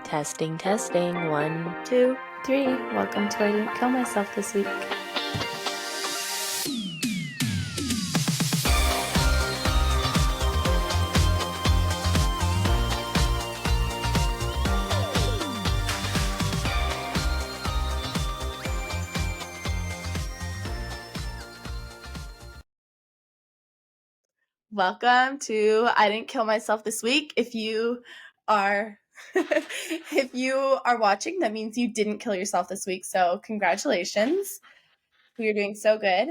Testing, testing. 1, 2, 3. Welcome to I Didn't Kill Myself This Week. Welcome to I Didn't Kill Myself This Week. If you are watching, that means you didn't kill yourself this week. So congratulations. You're doing so good.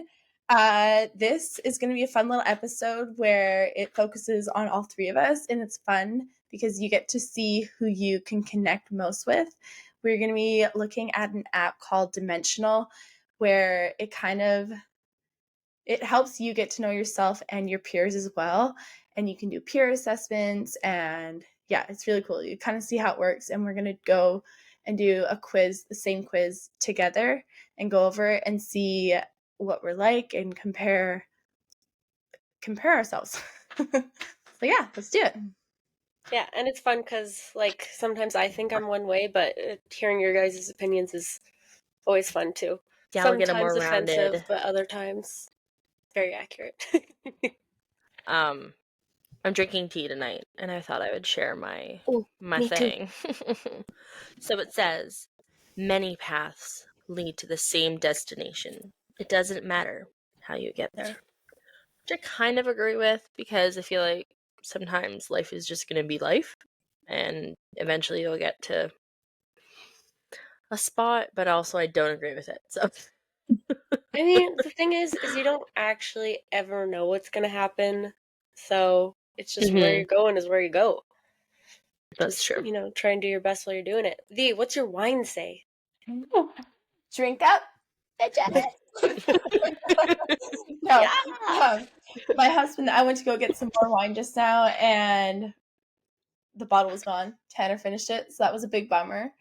This is going to be a fun little episode where it focuses on all three of us, and it's fun because you get to see who you can connect most with. We're going to be looking at an app called Dimensional, where it helps you get to know yourself and your peers as well. And you can do peer assessments, and yeah, it's really cool. You kind of see how it works, and we're going to go and do a quiz, the same quiz together, and go over it and see what we're like and compare ourselves. So yeah, let's do it. Yeah, and it's fun because like sometimes I think I'm one way, but hearing your guys' opinions is always fun too. Yeah, we'll sometimes get a more offensive, rounded. but other times very accurate. I'm drinking tea tonight, and I thought I would share my me thing. So it says, many paths lead to the same destination. It doesn't matter how you get there. Which I kind of agree with, because I feel like sometimes life is just going to be life, and eventually you'll get to a spot, but also I don't agree with it. So I mean, the thing is you don't actually ever know what's gonna happen, so it's just where you're going is where you go. That's true. Try and do your best while you're doing it. V, what's your wine say? Drink up, bitches. No, Yeah. My husband, I went to go get some more wine just now, and the bottle was gone. Tanner finished it, so that was a big bummer.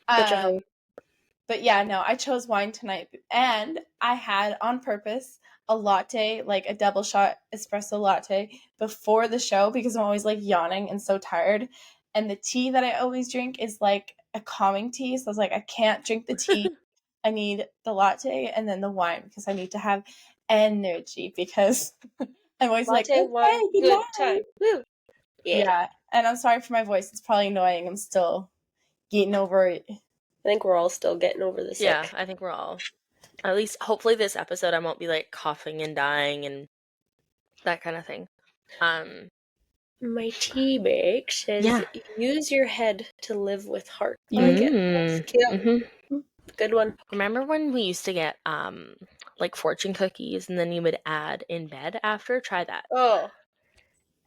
But yeah, no, I chose wine tonight, and I had on purpose a latte, like a double shot espresso latte, before the show because I'm always like yawning and so tired. And the tea that I always drink is like a calming tea, so I was like, I can't drink the tea. I need the latte and then the wine because I need to have energy, because I'm always Latte, like, wine, okay, good time. Woo. Yeah, and I'm sorry for my voice. It's probably annoying. I'm still getting over it. I think we're all still getting over the sick. Yeah, I think we're all. At least, hopefully, this episode I won't be like coughing and dying and that kind of thing. My tea bag says, use your head to live with heart. I like it. That's cute. Mm-hmm. Good one. Remember when we used to get like fortune cookies and then you would add in bed after? Try that. Oh.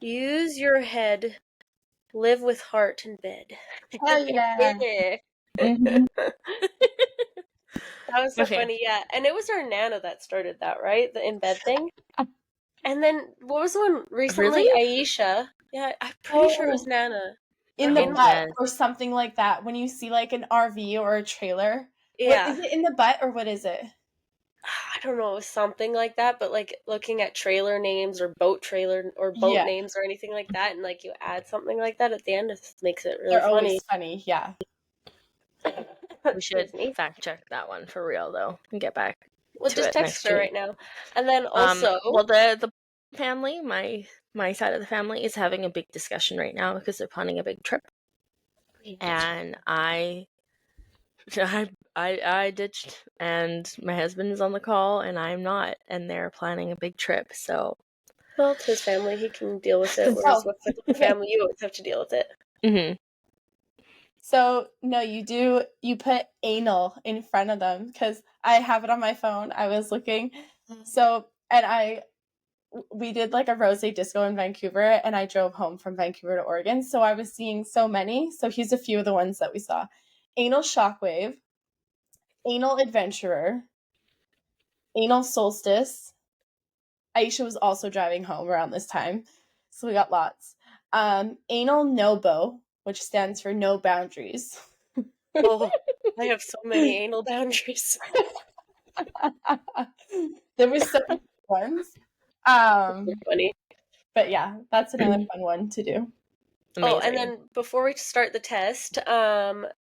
Use your head, live with heart in bed. Oh, yeah. Mm-hmm. That was so funny, yeah. And it was our Nana that started that, right? The in bed thing. And then what was the one recently? Really? Aisha. Yeah, I'm pretty sure it was Nana. In the butt or something like that. When you see like an RV or a trailer. Yeah. What, is it in the butt or what is it? I don't know, it was something like that, but like looking at trailer names or boat trailer or boat names or anything like that, and like you add something like that at the end, it makes it really They're funny. Always funny, yeah. We should fact check that one for real though and get back. We'll just text her right now. And then also, well, the family, my side of the family is having a big discussion right now because they're planning a big trip, and I ditched, and my husband is on the call, and I'm not, and they're planning a big trip. So, well, it's his family; he can deal with it. Whereas with the family, you always have to deal with it. Mm-hmm. So no, you put anal in front of them because I have it on my phone. I was looking, so and we did like a rose disco in Vancouver, and I drove home from Vancouver to Oregon, so I was seeing so many. So here's a few of the ones that we saw: anal shockwave, anal adventurer, anal solstice. Aisha was also driving home around this time, so we got lots. Anal nobo, which stands for no boundaries. Oh, I have so many anal boundaries. There were so many ones. Funny. But yeah, that's another fun one to do. Oh, and Amazing. then before we start the test,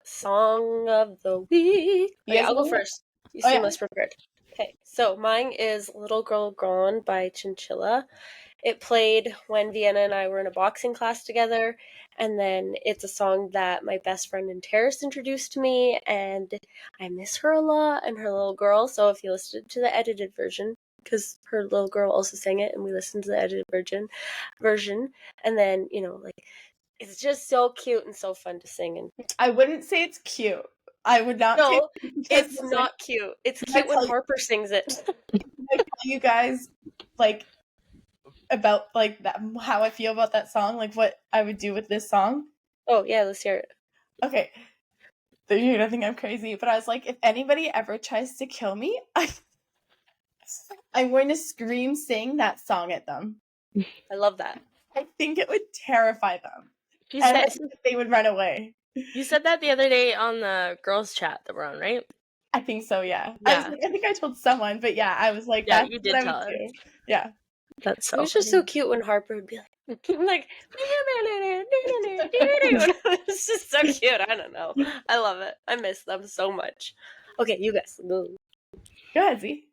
song of the week. You Okay, guys I'll go know it? first. You Oh seem yeah. less prepared. Okay, so mine is Little Girl Gone by Chinchilla. It played when Vienna and I were in a boxing class together, and then it's a song that my best friend in Terrace introduced to me, and I miss her a lot and her little girl. So if you listen to the edited version, because her little girl also sang it, and we listened to the edited version, and then like it's just so cute and so fun to sing. And I wouldn't say it's cute. I would not say no, because it's listen, not cute. It's I cute when tell you, Harper sings it. I tell you guys like about like that how I feel about that song, like what I would do with this song. Oh yeah, let's hear it. Okay, you're gonna think I'm crazy, but I was like, if anybody ever tries to kill me, I'm going to scream sing that song at them. I love that. I think it would terrify them, You and I said think they would run away. you said that the other day on the girls' chat that we're on, right? I think so, yeah. I was Yeah. like, I think I told someone, but yeah, I was like, Yeah, that's you what did I would tell us. do. Yeah. That's It so was just so funny. cute when Harper would be like, like, it's just so cute. I don't know. I love it. I miss them so much. Okay, you guys go. Go ahead, Z.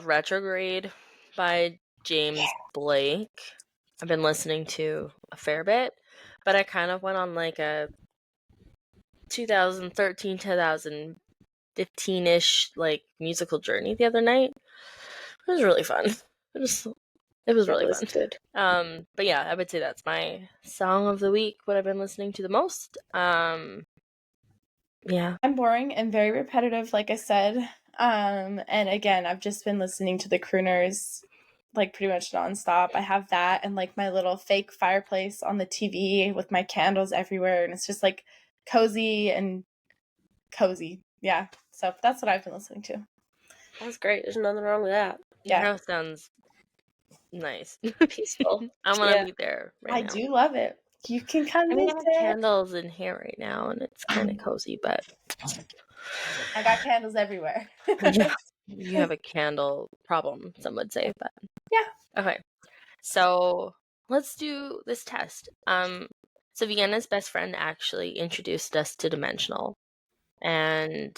Retrograde by James Blake. I've been listening to a fair bit, but I kind of went on like a 2013 2015-ish like musical journey the other night. It was really fun. It was That really was fun. good. But yeah, I would say that's my song of the week, what I've been listening to the most. Yeah. I'm boring and very repetitive, like I said. And again, I've just been listening to the crooners like pretty much nonstop. I have that and like my little fake fireplace on the TV with my candles everywhere, and it's just like cozy and cozy. Yeah. So that's what I've been listening to. That's great. There's nothing wrong with that. Your Yeah. house sounds nice. Peaceful. I want to Yeah. be there right I now. do love it. You can come I mean, I visit. have candles in here right now, and it's kind of cozy, but I got candles everywhere. yeah, you have a candle problem, some would say. But Yeah. okay, so let's do this test. So Vienna's best friend actually introduced us to Dimensional, and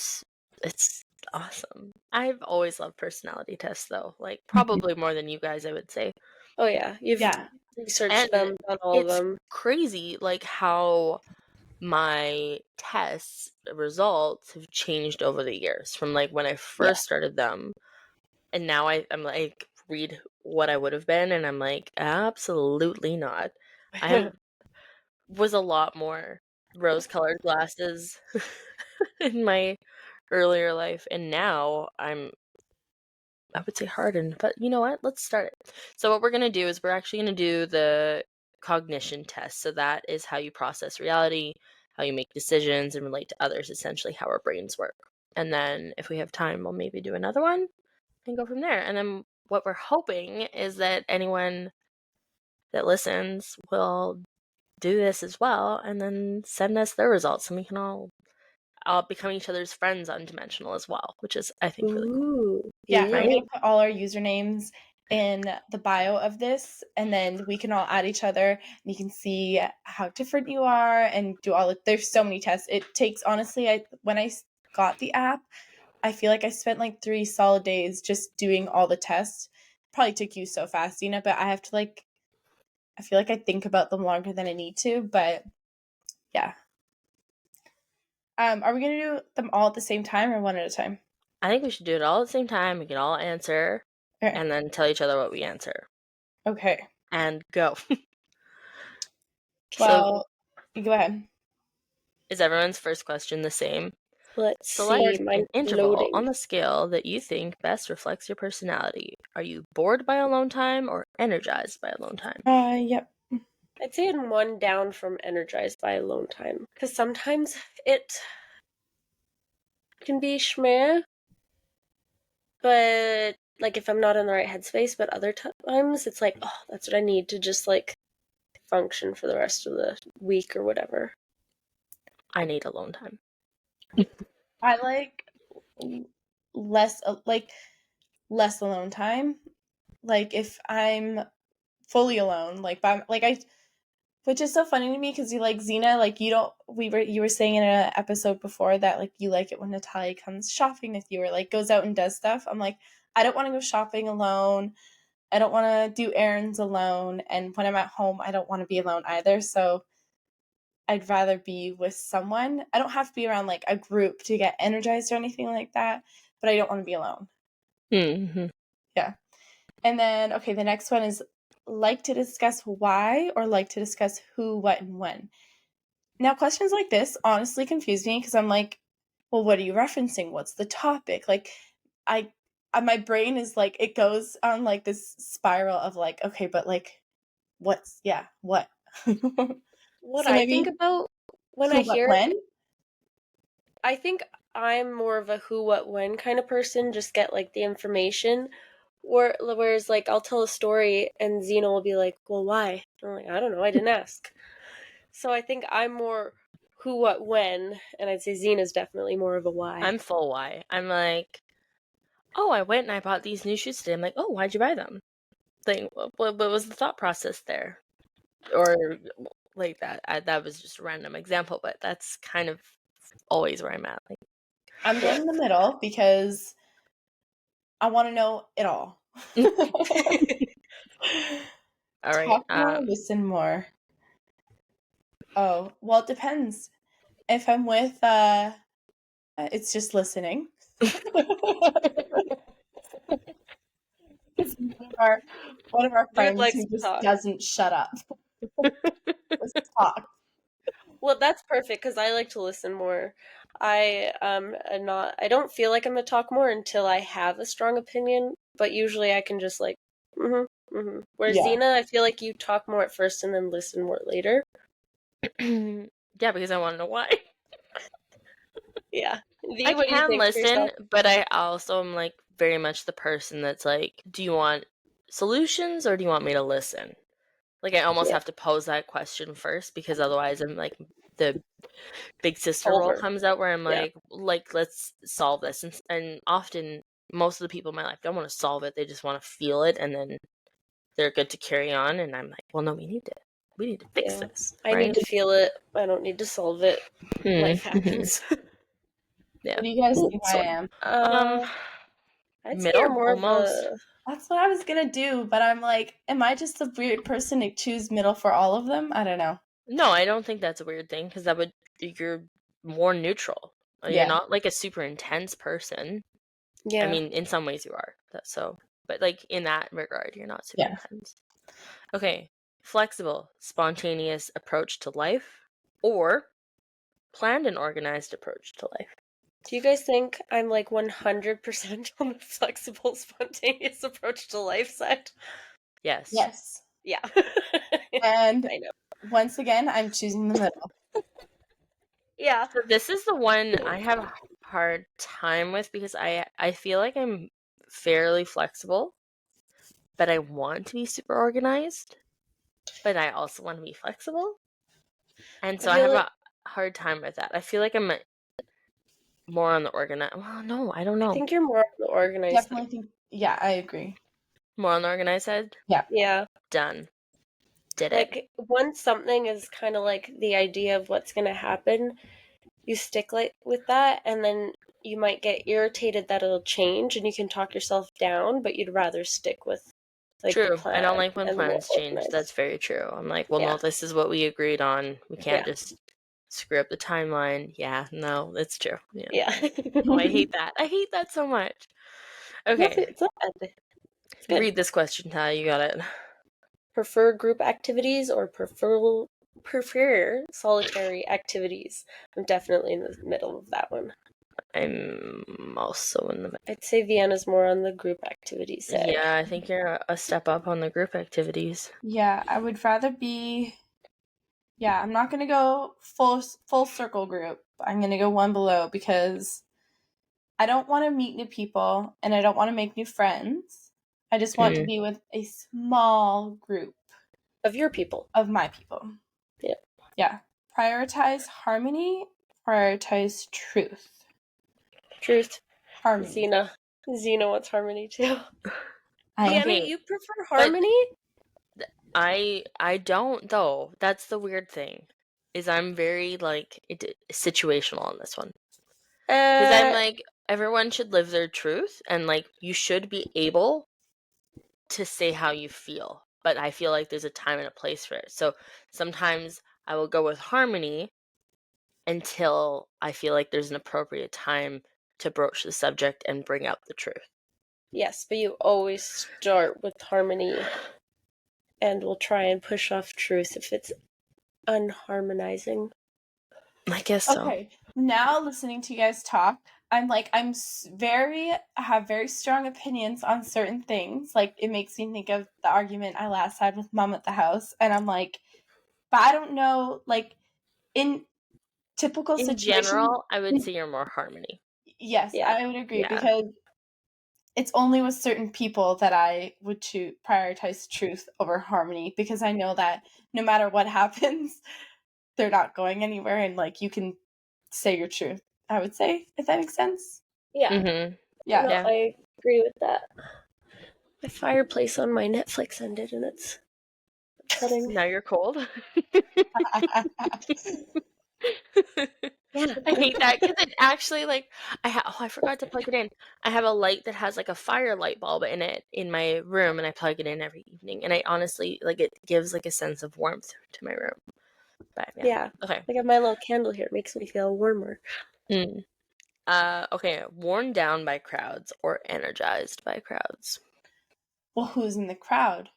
it's awesome. I've always loved personality tests, though, like probably more than you guys, I would say. Oh yeah. You've Yeah. researched And them, done all of it's them. crazy, like how my tests results have changed over the years from like when I first started them, and now I'm like read what I would have been, and I'm like, absolutely not. I was a lot more rose-colored glasses in my earlier life, and now I would say hardened, but you know what? Let's start it. So what we're going to do is we're actually going to do the cognition test. So that is how you process reality, how you make decisions and relate to others, essentially how our brains work. And then if we have time, we'll maybe do another one and go from there. And then what we're hoping is that anyone that listens will do this as well and then send us their results, and we can all become each other's friends on Dimensional as well, which is, I think, really cool. Ooh. Yeah, I'm Right? gonna put all our usernames in the bio of this, and then we can all add each other, and you can see how different you are, and do all. There's so many tests. It takes honestly. When I got the app, I feel like I spent like 3 solid days just doing all the tests. Probably took you so fast, Dina, but I have to like. I feel like I think about them longer than I need to, but yeah. Are we gonna do them all at the same time or one at a time? I think we should do it all at the same time. We can all answer Okay. and then tell each other what we answer. Okay. And go. So, Well, you go ahead. is everyone's first question the same? Let's see. Select an Mine's interval loading. on the scale that you think best reflects your personality. Are you bored by alone time or energized by alone time? Yep. I'd say in one down from energized by alone time. Because sometimes it can be schmeh, but like if I'm not in the right headspace, but other times it's like, oh, that's what I need to just like function for the rest of the week or whatever. I need alone time. I like less less alone time. Like if I'm fully alone, like by like I which is so funny to me because you like Xena, like you were saying in an episode before that like you like it when Natalia comes shopping with you or like goes out and does stuff. I'm like, I don't want to go shopping alone. I don't want to do errands alone. And when I'm at home, I don't want to be alone either. So I'd rather be with someone. I don't have to be around like a group to get energized or anything like that, but I don't want to be alone. Mm-hmm. Yeah. And then, okay, the next one is like to discuss why or like to discuss who, what, and when. Now, questions like this honestly confuse me because I'm like, well, what are you referencing? What's the topic? Like, my brain is like, it goes on like this spiral of like, okay, but like, what? What So I think maybe about when who, I what, hear it, when? I think I'm more of a who, what, when kind of person. Just get like the information. Whereas like I'll tell a story and Xena will be like, "Well, why?" I'm like, "I don't know. I didn't ask." So I think I'm more who, what, when, and I'd say Xena's definitely more of a why. I'm full why. I'm like, oh, I went and I bought these new shoes today. I'm like, oh, why'd you buy them? Like, what was the thought process there? Or like that. That was just a random example, but that's kind of always where I'm at. Like, I'm going in the middle because I want to know it all. all right. Talk more, listen more. Oh, well, it depends. If I'm with, it's just listening. It's one of our Dude friends likes who to just talk. doesn't shut up. Just talk. Well, that's perfect because I like to listen more. I am not. I don't feel like I'm gonna talk more until I have a strong opinion. But usually, I can just like, Whereas Yeah. Xena, I feel like you talk more at first and then listen more later. yeah, because I want to know why. Yeah. I V, what do you can think for listen, yourself? but I also am like very much the person that's like, do you want solutions or do you want me to listen? Like I almost Yeah. have to pose that question first because otherwise I'm like the big sister role Solver. comes out where I'm Yeah. like let's solve this, and often most of the people in my life don't want to solve it, they just want to feel it and then they're good to carry on, and I'm like, well, no, we need to fix Yeah. this, I need right? to feel it. I don't need to solve it. Life happens. Yeah. What do you guys think I So, am? uh, I'd say you're Middle more of almost. a. That's what I was gonna do, but I'm like, am I just a weird person to choose middle for all of them? I don't know. No, I don't think that's a weird thing because that would you're more neutral. You're Yeah. not like a super intense person. I Yeah. mean, in some ways you are. But like in that regard, you're not super Yeah. intense. Okay, flexible, spontaneous approach to life, or planned and organized approach to life. Do you guys think I'm like 100% on the flexible, spontaneous approach to life side? Yes. Yes. Yeah. And I know. once again, I'm choosing the middle. Yeah. So this is the one I have a hard time with because I feel like I'm fairly flexible, but I want to be super organized, but I also want to be flexible. And I so I feel have like a hard time with that. I feel like I'm more on the organized. Well, no, I don't I know. think you're more on the organized side. Definitely think, yeah, I agree. More on the organized side. Yeah. Yeah. Done. Did it. Like once something is kind of like the idea of what's going to happen, you stick like with that and then you might get irritated that it'll change and you can talk yourself down, but you'd rather stick with like the True. I don't plan like when and the more plans change. That's organized. very true. I'm like, well, Yeah. no, this is what we agreed on. We can't Yeah. just screw up the timeline. Yeah, no, it's true. Yeah. Yeah. Oh, I hate that. I hate that so much. Okay, It's not bad. It's good. read this question, Ty. You got it. Prefer group activities or prefer solitary activities? I'm definitely in the middle of that one. I'm also in the. I'd say Vienna's more on the group activity side. Yeah, I think you're a step up on the group activities. Yeah, I would rather be. Yeah, I'm not gonna go full circle group. I'm gonna go one below because I don't want to meet new people and I don't want to make new friends. I just want to be with a small group Of your people. of my people. Yeah. Yeah. Prioritize harmony, prioritize truth. Truth. Harmony. Xena wants harmony too. I Vienna, Okay, you prefer harmony? I don't though. That's the weird thing. Is I'm very like situational on this one. Because I'm Uh, like everyone should live their truth and like you should be able to say how you feel. But I feel like there's a time and a place for it. So sometimes I will go with harmony until I feel like there's an appropriate time to broach the subject and bring out the truth. yes, but you always start with harmony and will try and push off truth if it's unharmonizing. I guess so. Okay, now listening to you guys talk, I'm like, I have very strong opinions on certain things. Like, it makes me think of the argument I last had with mom at the house. And I'm like, but I don't know, like, in typical In situations, general, I would say you're more harmony. yes, Yeah. I would agree Yeah. because it's only with certain people that I would prioritize truth over harmony because I know that no matter what happens, they're not going anywhere and like you can say your truth. I would say, if that makes sense. Yeah. Mm-hmm. Yeah. No, Yeah. I agree with that. My fireplace on my Netflix ended and it's upsetting. Now you're cold. Yeah. I hate that because it actually like I forgot to plug it in. I have a light that has like a fire light bulb in it in my room, and I plug it in every evening. And I honestly like it gives like a sense of warmth to my room. But yeah, Yeah. okay. I got my little candle here. It makes me feel warmer. Mm. Okay. Worn down by crowds or energized by crowds. Well, who's in the crowd?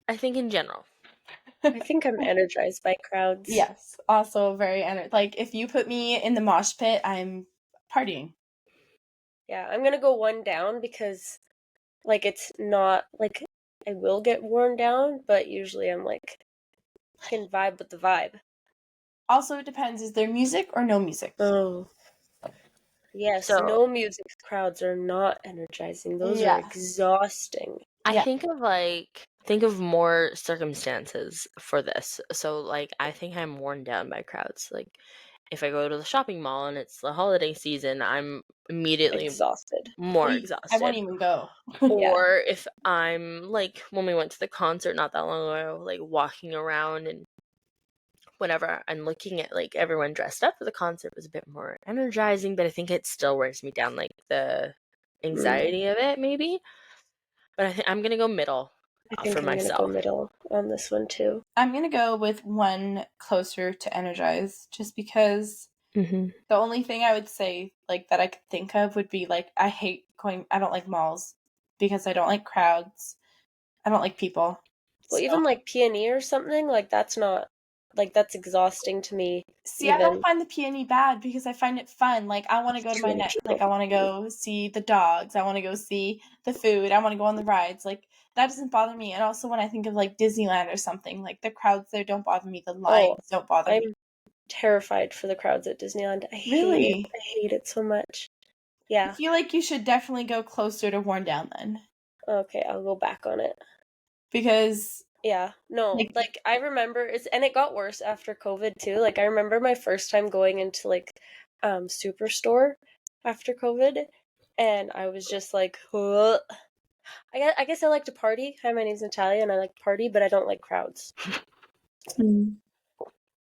I think in general. I think I'm energized by crowds. Yes, also very like if you put me in the mosh pit, I'm partying. Yeah, I'm gonna go one down because, like, it's not like I will get worn down, but usually I'm like can vibe with the vibe. Also, it depends. Is there music or no music? Oh, yes, So no music crowds are not energizing. Those are Yeah. exhausting. I Yeah. think of more circumstances for this. So like I think I'm worn down by crowds. Like if I go to the shopping mall and it's the holiday season, I'm immediately Exhausted. more I won't exhausted. even go. Yeah. Or if I'm like when we went to the concert not that long ago, like walking around and whatever and looking at like everyone dressed up for the concert was a bit more energizing, but I think it still wears me down, like the anxiety of it maybe. But I think I'm gonna go middle I for think I'm gonna go myself. middle on this one too. I'm going to go with one closer to energize just because Mm-hmm. the only thing I would say like that I could think of would be like I don't like malls because I don't like crowds. I don't like people. Well, So, even like peony or something, like that's not like that's exhausting to me. see, I don't Even find the peony bad because I find it fun. Like I want to go to my true, net, true. like I want to go see the dogs. I want to go see the food. I want to go on the rides. Like that doesn't bother me. And also when I think of like Disneyland or something, like the crowds there don't bother me. The Oh, lines don't bother me. I'm terrified for the crowds at Disneyland. I hate it. Really? I hate it so much. I Yeah. feel like you should definitely go closer to worn down then. Okay, I'll go back on it. Because Yeah. No, like like I remember and it got worse after COVID too. Like I remember my first time going into like Superstore after COVID and I was just like, "Huh." I guess I like to party. Hi, my name's Natalia and I like to party, but I don't like crowds.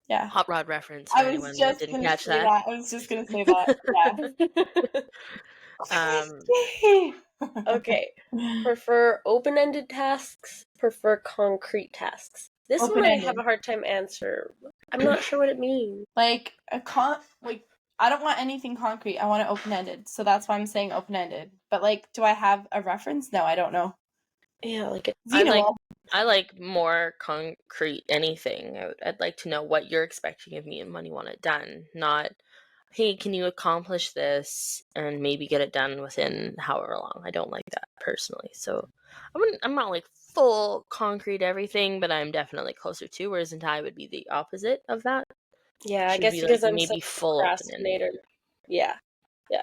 yeah. Hot rod reference for I was anyone that just didn't gonna catch say that. that. I was just gonna say that. um, Yeah. Okay. Prefer open-ended tasks, prefer concrete tasks. This one I have Open-ended. a hard time answer. I'm not sure what it means. Like like I don't want anything concrete. I want it open-ended. So that's why I'm saying open-ended. But like, do I have a reference? No, I don't know. Yeah, like it. I like Xeno. I like more concrete anything. I'd like to know what you're expecting of me and when you want it done, not hey, can you accomplish this and maybe get it done within however long. I don't like that personally. So I'm not like full concrete everything, but I'm definitely closer to, whereas Ntai would be the opposite of that. Yeah, I She would guess be like because I'm such maybe a full open ended. procrastinator. Yeah, yeah,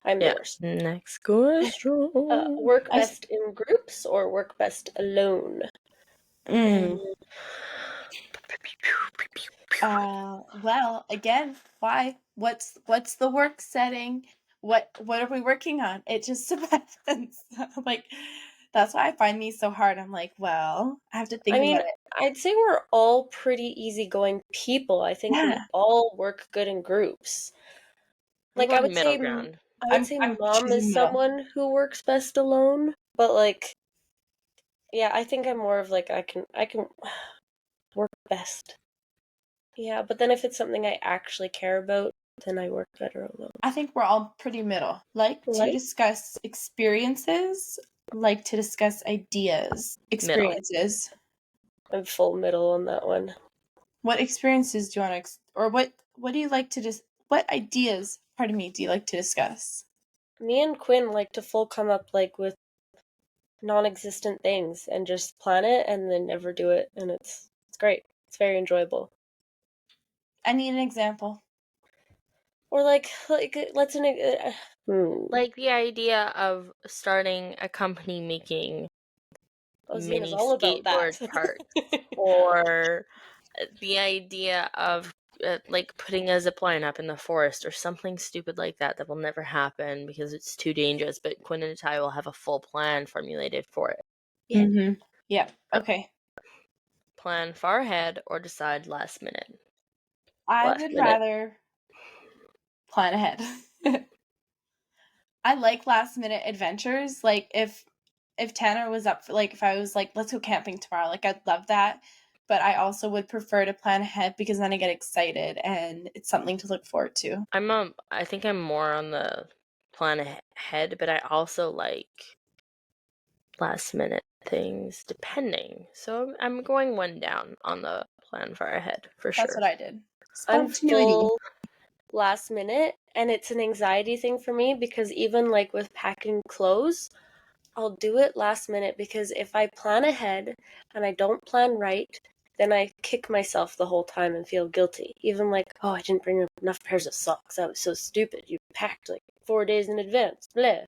I'm the Yeah. worst. Next question. Work I best in groups or work best alone? mm. Well, again, why? What's the work setting? What are we working on? It just depends. Like That's why I find these so hard. I'm like, well, I have to think I mean, about it. I'd say we're all pretty easygoing people. I think we Yeah. all work good in groups. I'm Like going middle ground. I would say I'm mom choosing is middle. someone who works best alone, but like yeah, I think I'm more of like I can work best. Yeah, but then if it's something I actually care about, then I work better alone. I think we're all pretty middle. Like to Like discuss experiences, like to discuss ideas. Middle. Experiences. I'm full middle on that one. What experiences do you want to, or what do you like to what ideas, pardon me, do you like to discuss? Me and Quinn like to full come up like with non-existent things and just plan it and then never do it, and it's great. It's very enjoyable. I need an example. Or like let's an Like the idea of starting a company making oh, Zena's mini all about skateboard that. parts, or the idea of like putting a zip line up in the forest or something stupid like that that will never happen because it's too dangerous, but Quinn and Ty will have a full plan formulated for it. Yeah. Mm-hmm. Yeah. Okay. Plan far ahead or decide last minute. I Last would minute. rather plan ahead. I like last minute adventures. Like if Tanner was up for, like, if I was like, let's go camping tomorrow, like I'd love that. But I also would prefer to plan ahead because then I get excited and it's something to look forward to. I think I'm more on the plan ahead, but I also like last minute things depending. So I'm going one down on the plan far ahead for That's sure. what I did. I'm Spontaneity. full last minute, and it's an anxiety thing for me because even like with packing clothes, I'll do it last minute because if I plan ahead and I don't plan right, then I kick myself the whole time and feel guilty. Even like, oh, I didn't bring enough pairs of socks. That was so stupid. You packed like 4 days in advance. Bleh.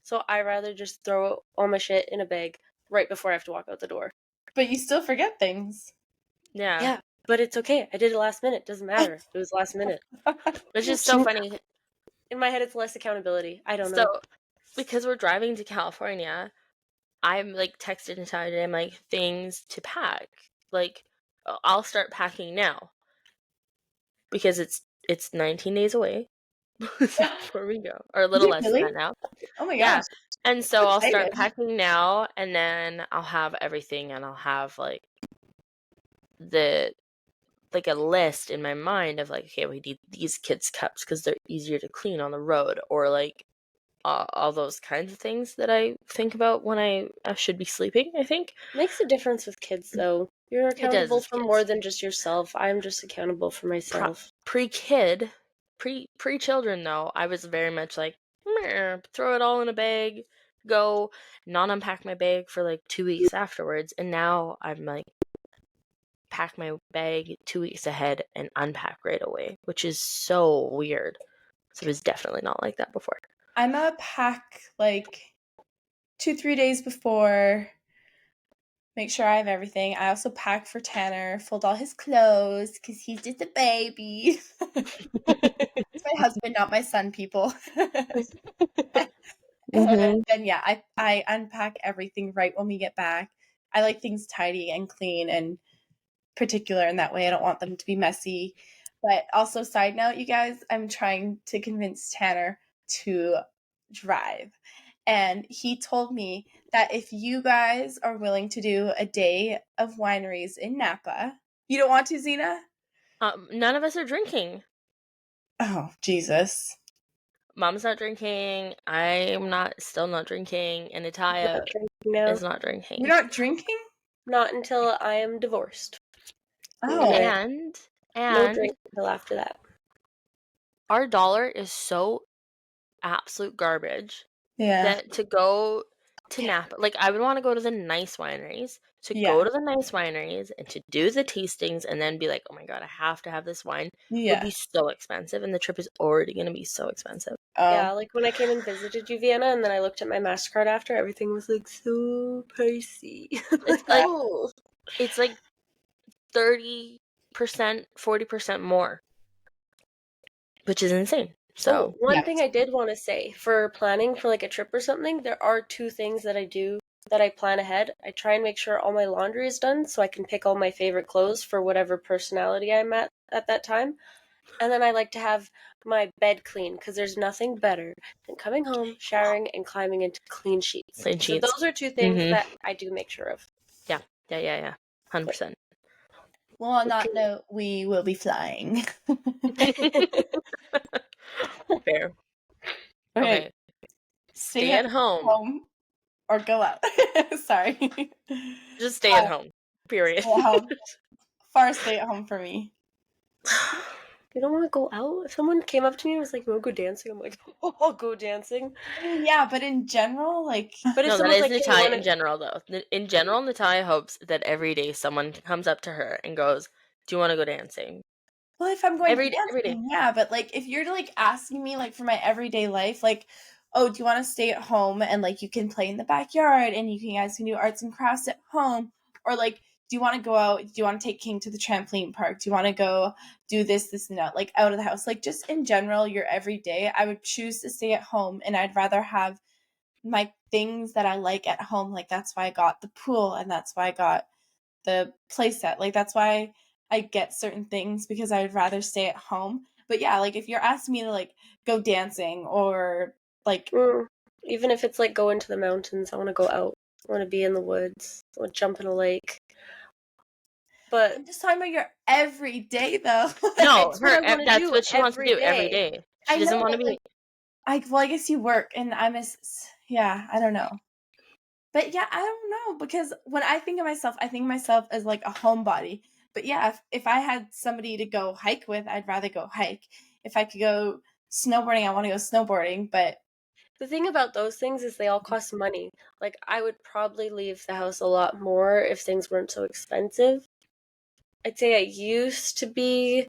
So I rather just throw all my shit in a bag right before I have to walk out the door. But you still forget things. Yeah. Yeah, but it's okay. I did it last minute. Doesn't matter. It was last minute. Which is so funny. In my head, it's less accountability. I don't So, know. because we're driving to California, I'm like texted Natalia today, I'm like, things to pack. Like, I'll start packing now. Because it's 19 days away before we go. Or a Is little it less than really? that now. Oh my Yeah. gosh. And so I'll start Excited. packing now, and then I'll have everything, and I'll have like the like a list in my mind of like, okay, we need these kids' cups because they're easier to clean on the road, or like all those kinds of things that I think about when I should be sleeping, I think. Makes a difference with kids, though. You're It does accountable with for more kids. than just yourself. I'm just accountable for myself. Pre-kid, pre-children though, I was very much like, "Meh, throw it all in a bag, go, not unpack my bag for like 2 weeks afterwards." And now I'm like, pack my bag 2 weeks ahead and unpack right away, which is so weird. So it was definitely not like that before. I'm a pack like 2-3 days before. Make sure I have everything. I also pack for Tanner, fold all his clothes because he's just a baby. It's my husband, not my son, people. And then yeah, I unpack everything right when we get back. I like things tidy and clean and particular in that way. I don't want them to be messy. But also, side note, you guys, I'm trying to convince Tanner to drive. And he told me that if you guys are willing to do a day of wineries in Napa, you don't want to, Zena? None of us are drinking. Oh, Jesus. Mom's not drinking. I'm still not drinking, and Natalia Not drinking now. is not drinking. You're not drinking? Not until I am divorced. Oh. And No drink until after that. our dollar is so absolute garbage Yeah. that to go to Napa, like I would want to go to the nice wineries, Yeah. and to do the tastings and then be like, oh my god, I have to have this wine, would Yeah. be so expensive, and the trip is already going to be so expensive. Yeah, Oh. like when I came and visited you, Vienna, and then I looked at my MasterCard after, everything was like so pricey. It's like Oh. it's like 30%, 40% more, which is insane. So Oh, one Yeah. thing I did want to say for planning for like a trip or something, there are two things that I do that I plan ahead. I try and make sure all my laundry is done so I can pick all my favorite clothes for whatever personality I'm at that time. And then I like to have my bed clean because there's nothing better than coming home, showering, and climbing into clean sheets. Clean So sheets. those are two things that I do make sure of. Yeah. 100%. Well, on that note, we will be flying. Fair. Okay. Okay. Stay Stay at home. or go out. Sorry. Just stay at home. Period. Stay at home. Far stay at home for me. You don't want to go out? If someone came up to me and was like, "You want to go dancing?" I'm like, "Oh, I'll go dancing." I mean, yeah, but in general, like, But if No, that someone's is like, "Hey, you Natalia want in general, though. In general, Natalia hopes that every day someone comes up to her and goes, "Do you want to go dancing?" well, if I'm going Every day. dancing, yeah, but like if you're like asking me like for my everyday life, like, oh, do you want to stay at home and like you can play in the backyard and you guys can do arts and crafts at home, or like, do you want to go out? Do you want to take King to the trampoline park? Do you want to go do this, and that, like out of the house? Like just in general, your everyday, I would choose to stay at home, and I'd rather have my things that I like at home. Like that's why I got the pool, and that's why I got the playset. Like that's why I get certain things, because I would rather stay at home. But yeah, like if you're asking me to like go dancing or like even if it's like go into the mountains, I want to go out. I want to be in the woods. I want to jump in a lake. But I'm just talking about your everyday though. No, it's what I want to that's do what she wants to every do every day. day. I She doesn't know, want to but, be. like, I guess you work and yeah, I don't know. But yeah, I don't know, because when I think of myself, I think of myself as like a homebody. But yeah, if I had somebody to go hike with, I'd rather go hike. If I could go snowboarding, I want to go snowboarding. But The thing about those things is they all cost money. Like, I would probably leave the house a lot more if things weren't so expensive. I'd say I used to be.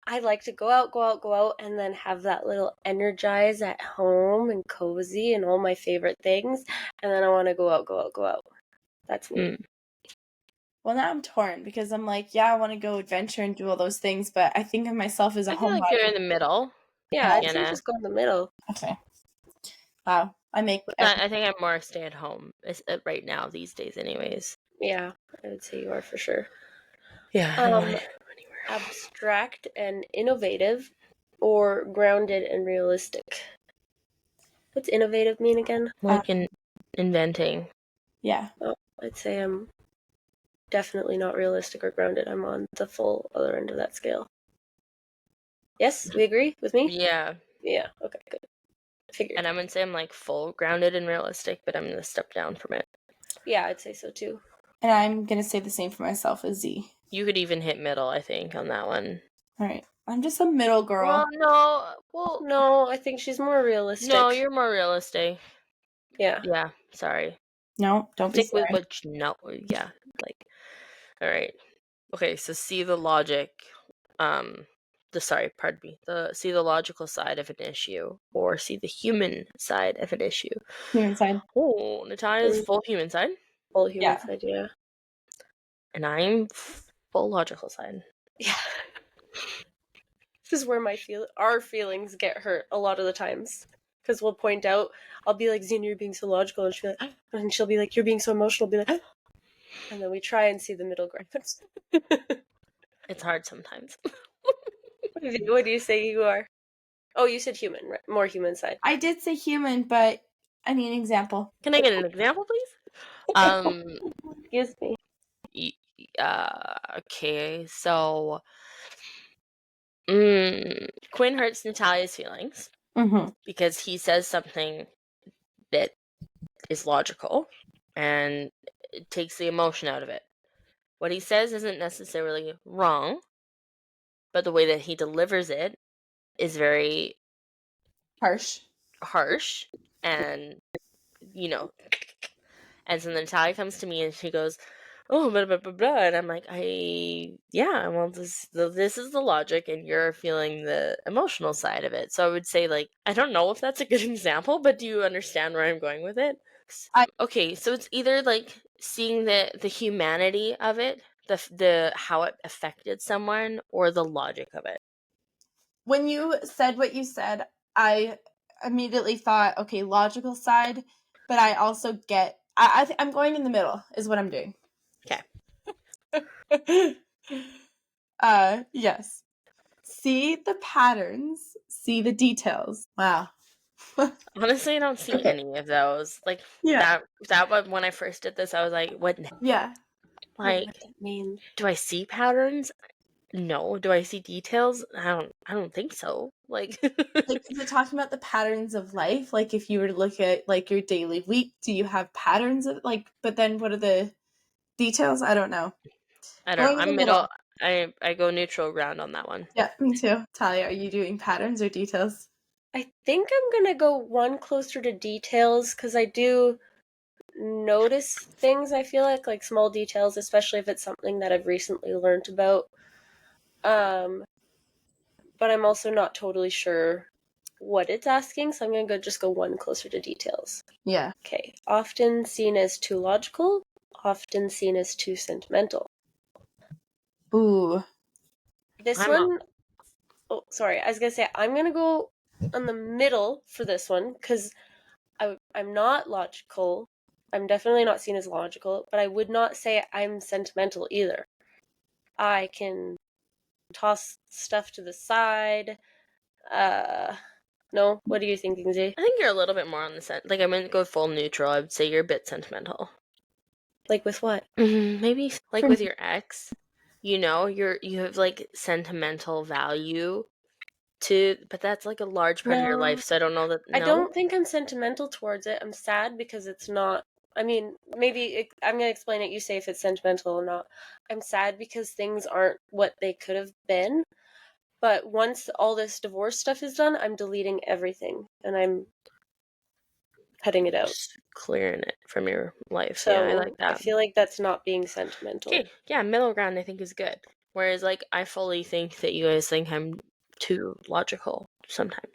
I like to go out, go out, go out, and then have that little energize at home and cozy and all my favorite things. And then I want to go out, go out, go out. That's me. well, now I'm torn, because I'm like, yeah, I want to go adventure and do all those things, but I think of myself as a I feel like you're homebody. in the middle. Yeah, I'd say Sienna. just go in the middle. Okay. Wow. I make I think I'm more stay at home right now these days, anyways. Yeah, I would say you are for sure. Yeah. I don't wanna go anywhere. Abstract and innovative, or grounded and realistic? What's innovative mean again? Like inventing. yeah. Oh, I'd say I'm definitely not realistic or grounded. I'm on the full other end of that scale. Yes, we agree with me? Yeah. Yeah, okay, good. Figured. And I wouldn't say I'm like full grounded and realistic, but I'm gonna step down from it. Yeah, I'd say so too. And I'm going to say the same for myself as Z. You could even hit middle, I think, on that one. All right. I'm just a middle girl. Well, no. Well, No, I think she's more realistic. no, you're more realistic. Yeah. Yeah, sorry. No, don't be Stick with sorry. what you know. Yeah, like, all right. Okay, so see the logic. Pardon me. See the logical side of an issue, or see the human side of an issue. Human side. Oh, Natalia's full human side, Full human Yeah. side, yeah. and I'm full logical side. Yeah. This is where our feelings get hurt a lot of the times. Because we'll point out, I'll be like, Zena, you're being so logical. And she'll be like, you're being so emotional. I'll be like, and then we try and see the middle ground. It's hard sometimes. What do you say you are? Oh, you said human, right? More human side. I did say human, but I need an example. Can I get an example, please? Excuse me. Okay, so Quinn hurts Natalia's feelings because he says something that is logical and it takes the emotion out of it. What he says isn't necessarily wrong, but the way that he delivers it is very harsh, and and so then Natalia comes to me and she goes, oh, blah, blah, blah, blah. And I'm like, well, this is the logic, and you're feeling the emotional side of it. So I would say, like, I don't know if that's a good example, but do you understand where I'm going with it? Okay, so it's either like seeing the humanity of it, the how it affected someone, or the logic of it. When you said what you said, I immediately thought, okay, logical side, but I also get I'm going in the middle is what I'm doing. Okay. Yes. See the patterns, see the details. Wow. Honestly, I don't see Okay. any of those. Like Yeah. that one when I first did this, I was like, what Yeah. What like that mean? do I see patterns? No. Do I see details? I don't think so. Like Like, is it talking about the patterns of life? Like, if you were to look at like your daily week, do you have patterns of like? But then, what are the details? I don't know. I don't know. Going in the I'm middle. middle. I go neutral ground on that one. Yeah, me too. Talia, are you doing patterns or details? I think I'm gonna go one closer to details because I do notice things. I feel like small details, especially if it's something that I've recently learned about. But I'm also not totally sure what it's asking, so I'm gonna just go one closer to details. Yeah. Okay, often seen as too logical, often seen as too sentimental. Ooh. This I'm a one, oh, sorry, I was gonna say I'm gonna go on the middle for this one because I'm not logical. I'm definitely not seen as logical, but I would not say I'm sentimental either. I can toss stuff to the side. No, what do you think, Kingsley? I think you're a little bit more on the like I'm gonna go full neutral. I would say you're a bit sentimental. Like with what? Maybe like For with me, your ex, you have like sentimental value to, but that's like a large part of your No, life. So I don't know that. I No, don't think I'm sentimental towards it. I'm sad because it's not. I mean, I'm gonna explain it. You say if it's sentimental or not. I'm sad because things aren't what they could have been. But once all this divorce stuff is done, I'm deleting everything and I'm cutting it out. just clearing it from your life. Yeah, I like So I that. feel like that's not being sentimental. Okay, yeah, middle ground I think is good. Whereas like I fully think that you guys think I'm too logical sometimes.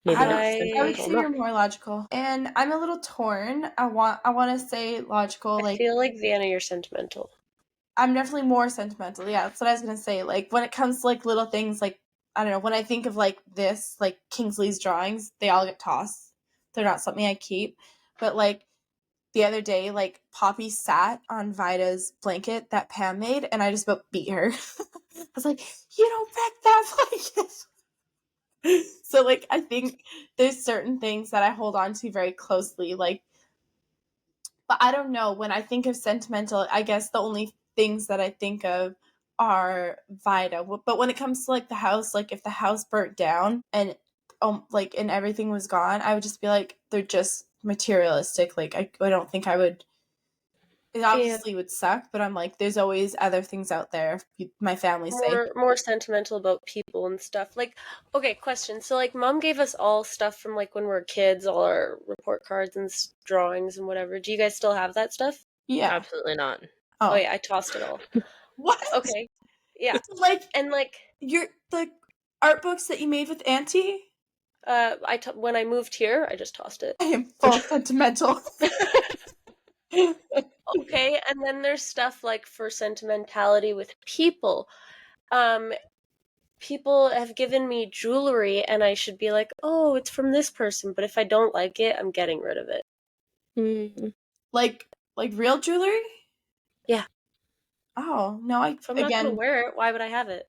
Maybe not I would I sentimental say you're enough. more logical, and I'm a little torn. I want to say logical. I Like, feel like Vienna, you're sentimental. I'm definitely more sentimental. Yeah, that's what I was gonna say. Like, when it comes to like little things, like I don't know. When I think of like this, like Kingsley's drawings, they all get tossed. They're not something I keep. But like the other day, like Poppy sat on Vida's blanket that Pam made, and I just about beat her. I was like, "You don't wreck that blanket." So like I think there's certain things that I hold on to very closely, like, but I don't know, when I think of sentimental, I guess the only things that I think of are Vida. But when it comes to like the house, like if the house burnt down and like and everything was gone, I would just be like, they're just materialistic. Like I don't think I would. It Yeah. obviously would suck, but I'm like, there's always other things out there. My family say, More sentimental about people and stuff. Like, okay, question. So like mom gave us all stuff from like when we were kids, all our report cards and drawings and whatever. Do you guys still have that stuff? yeah. Absolutely not. Oh Oh, yeah, I tossed it all. what? Okay. Yeah. Like And like your the art books that you made with Auntie? when I moved here, I just tossed it. I am full sentimental. Okay, and then there's stuff like for sentimentality with people. Um People have given me jewelry and I should be like, "Oh, it's from this person," but if I don't like it, I'm getting rid of it. Mm, like real jewelry? Yeah. Oh, no, I If I'm not going to again, wear it, why would I have it?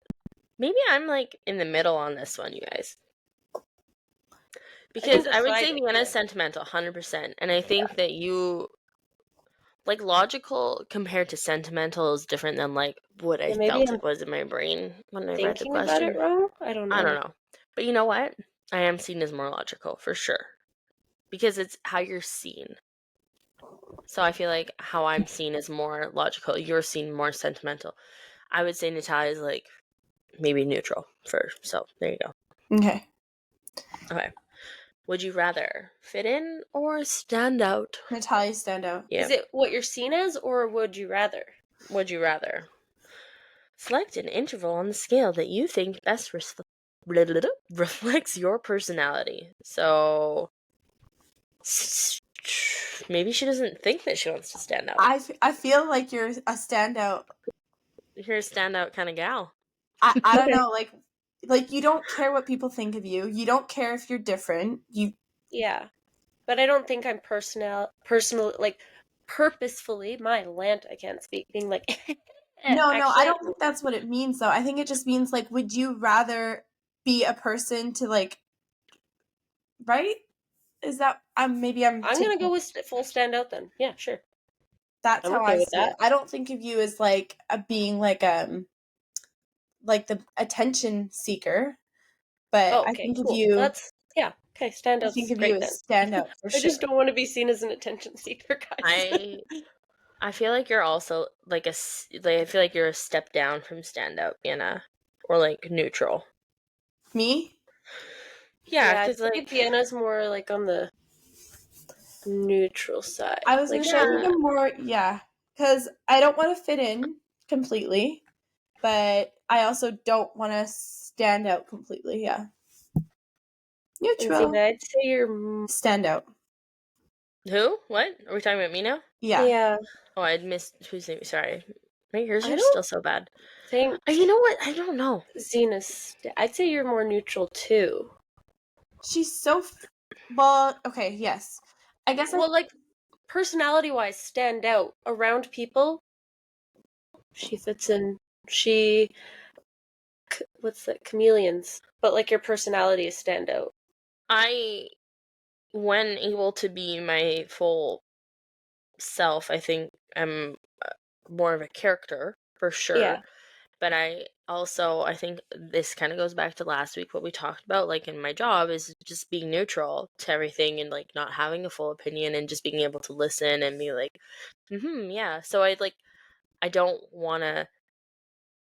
maybe I'm like in the middle on this one, you guys. I think Because I that's would why I say did. Vienna's Yeah. sentimental, 100%. And I think that you, like, logical compared to sentimental is different than, like, what I Yeah, maybe felt I'm it was in my brain when I read the thinking about it question. wrong. I don't I don't know. know. But you know what? I am seen as more logical, for sure. Because it's how you're seen. So I feel like how I'm seen is more logical. You're seen more sentimental. I would say Natalia is, like, maybe neutral first. So there you go. okay. Okay. Would you rather fit in or stand out? Natalia stand out. Yeah. Is it what you're seen as, or would you rather? Would you rather? Select an interval on the scale that you think best reflects your personality. So maybe she doesn't think that she wants to stand out. I feel like you're a standout. You're a standout kind of gal. I don't know, like you don't care what people think of you. You don't care if you're different. You Yeah. But I don't think I'm like purposefully, my land, I can't speak, being like, No, I actually, don't think that's what it means though. I think it just means like, would you rather be a person to like, right? Is that maybe I'm I'm gonna taking go with full standout then. Yeah, sure. that's I'm how okay I with see it. that. I don't think of you as like a being like the attention seeker, but Oh, I okay, think of cool. you That's yeah. Okay, I think standout's of you great then. as standout for I sure. just don't want to be seen as an attention seeker, guys. I feel like you're also like I feel like you're a step down from standout, or like neutral. Me? Yeah, Yeah, I'd because say like Vienna's more like on the neutral side. I was Like gonna say I think yeah, I'm more because I don't want to fit in completely, but I also don't want to stand out completely. Yeah, and Zena, neutral, I'd say you're stand out. who? What are we talking about? Me now? Yeah, yeah. Oh, I'd missed who's name. Sorry, my ears I are don't still so bad. think You know what? I don't know. Zena's. I'd say you're more neutral too. she's so well. Okay, yes, I guess I Well, like personality wise, stand out around people. She fits in. She what's that? Chameleons. But like your personality is stand out. I, when able to be my full self, I think I'm more of a character for sure. Yeah, But I think this kind of goes back to last week, what we talked about, like in my job, is just being neutral to everything and like not having a full opinion and just being able to listen and be like, yeah. So I don't want to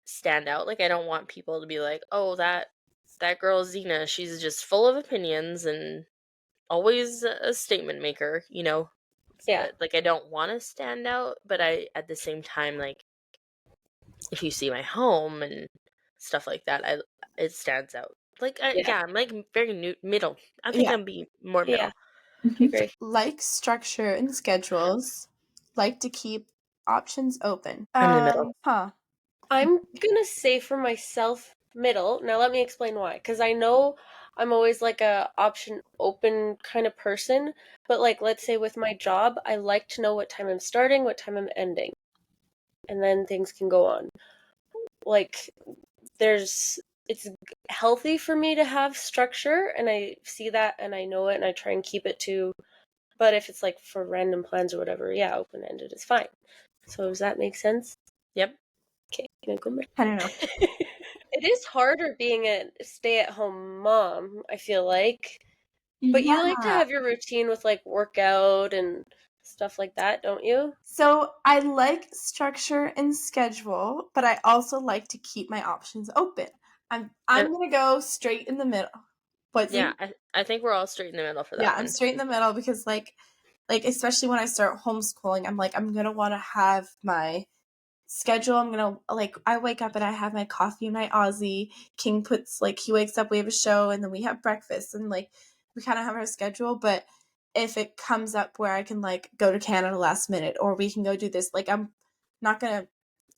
stand out. Like, I don't want people to be like, oh, that girl Xena, she's just full of opinions and always a statement maker, yeah, Like, I don't want to stand out, but I, at the same time, like, if you see my home and stuff like that, it stands out. Like, yeah, I'm like very middle. I think yeah. I'm be more yeah. middle. I agree. Like structure and schedules. Like to keep options open. I'm in the middle. Huh. I'm gonna say for myself middle. Now let me explain why. Because I know I'm always like a option open kind of person, but like let's say with my job, I like to know what time I'm starting, what time I'm ending, and then things can go on. Like it's healthy for me to have structure, and I see that and I know it, and I try and keep it to. But if it's like for random plans or whatever, yeah, open ended is fine. So does that make sense? Yep. Okay, can I go back? I don't know. It is harder being a stay-at-home mom, I feel like. But you like to Yeah. have your routine with like workout and stuff like that, don't you? So I like structure and schedule, but I also like to keep my options open. I'm And gonna go straight in the middle. What's yeah, it? I think we're all straight in the middle for Yeah, that I'm one. straight in the middle because like especially when I start homeschooling, I'm like I'm gonna want to have my schedule. I'm gonna like I wake up and I have my coffee and my Aussie. King puts like he wakes up, we have a show, and then we have breakfast, and like we kind of have our schedule. But if it comes up where I can like go to Canada last minute, or we can go do this, like I'm not gonna,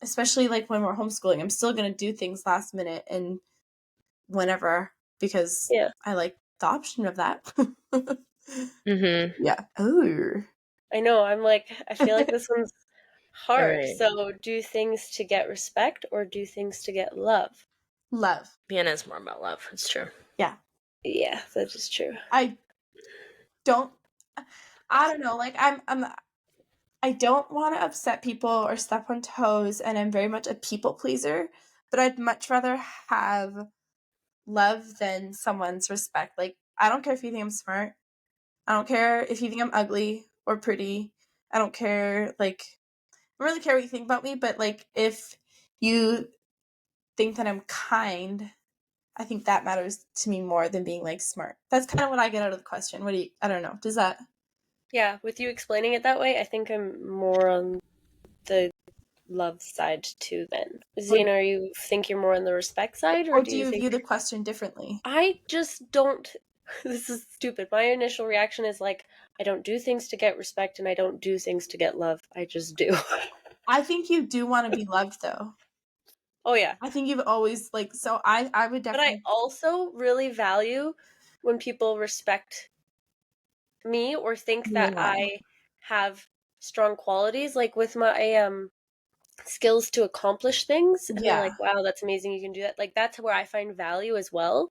especially like when we're homeschooling, I'm still gonna do things last minute and whenever because Yeah. I like the option of that. Mm-hmm. Yeah. Oh. I know, I'm like I feel like this one's All hard. right. So do things to get respect or do things to get love? Love. Vienna's more about love. It's true. Yeah. Yeah, that is true. I don't I don't know, like I don't want to upset people or step on toes, and I'm very much a people pleaser, but I'd much rather have love than someone's respect. Like, I don't care if you think I'm smart. I don't care if you think I'm ugly or pretty. I don't care, like, I don't really care what you think about me, but, like, if you think that I'm kind, I think that matters to me more than being, like, smart. That's kind of what I get out of the question. What do you, I don't know. Does that, Yeah, with you explaining it that way, I think I'm more on the love side too then. or, Zena, you think you're more on the respect side or or do do you you think view the question differently? I just don't this is stupid. My initial reaction is like I don't do things to get respect and I don't do things to get love. I just do. I think you do want to be loved, though. Oh yeah. I think you've always like so I would But I definitely also really value when people respect me or think You that lie. I have strong qualities, like with my skills to accomplish things, and they're Yeah. like, wow, that's amazing, you can do that. Like, that's where I find value as well.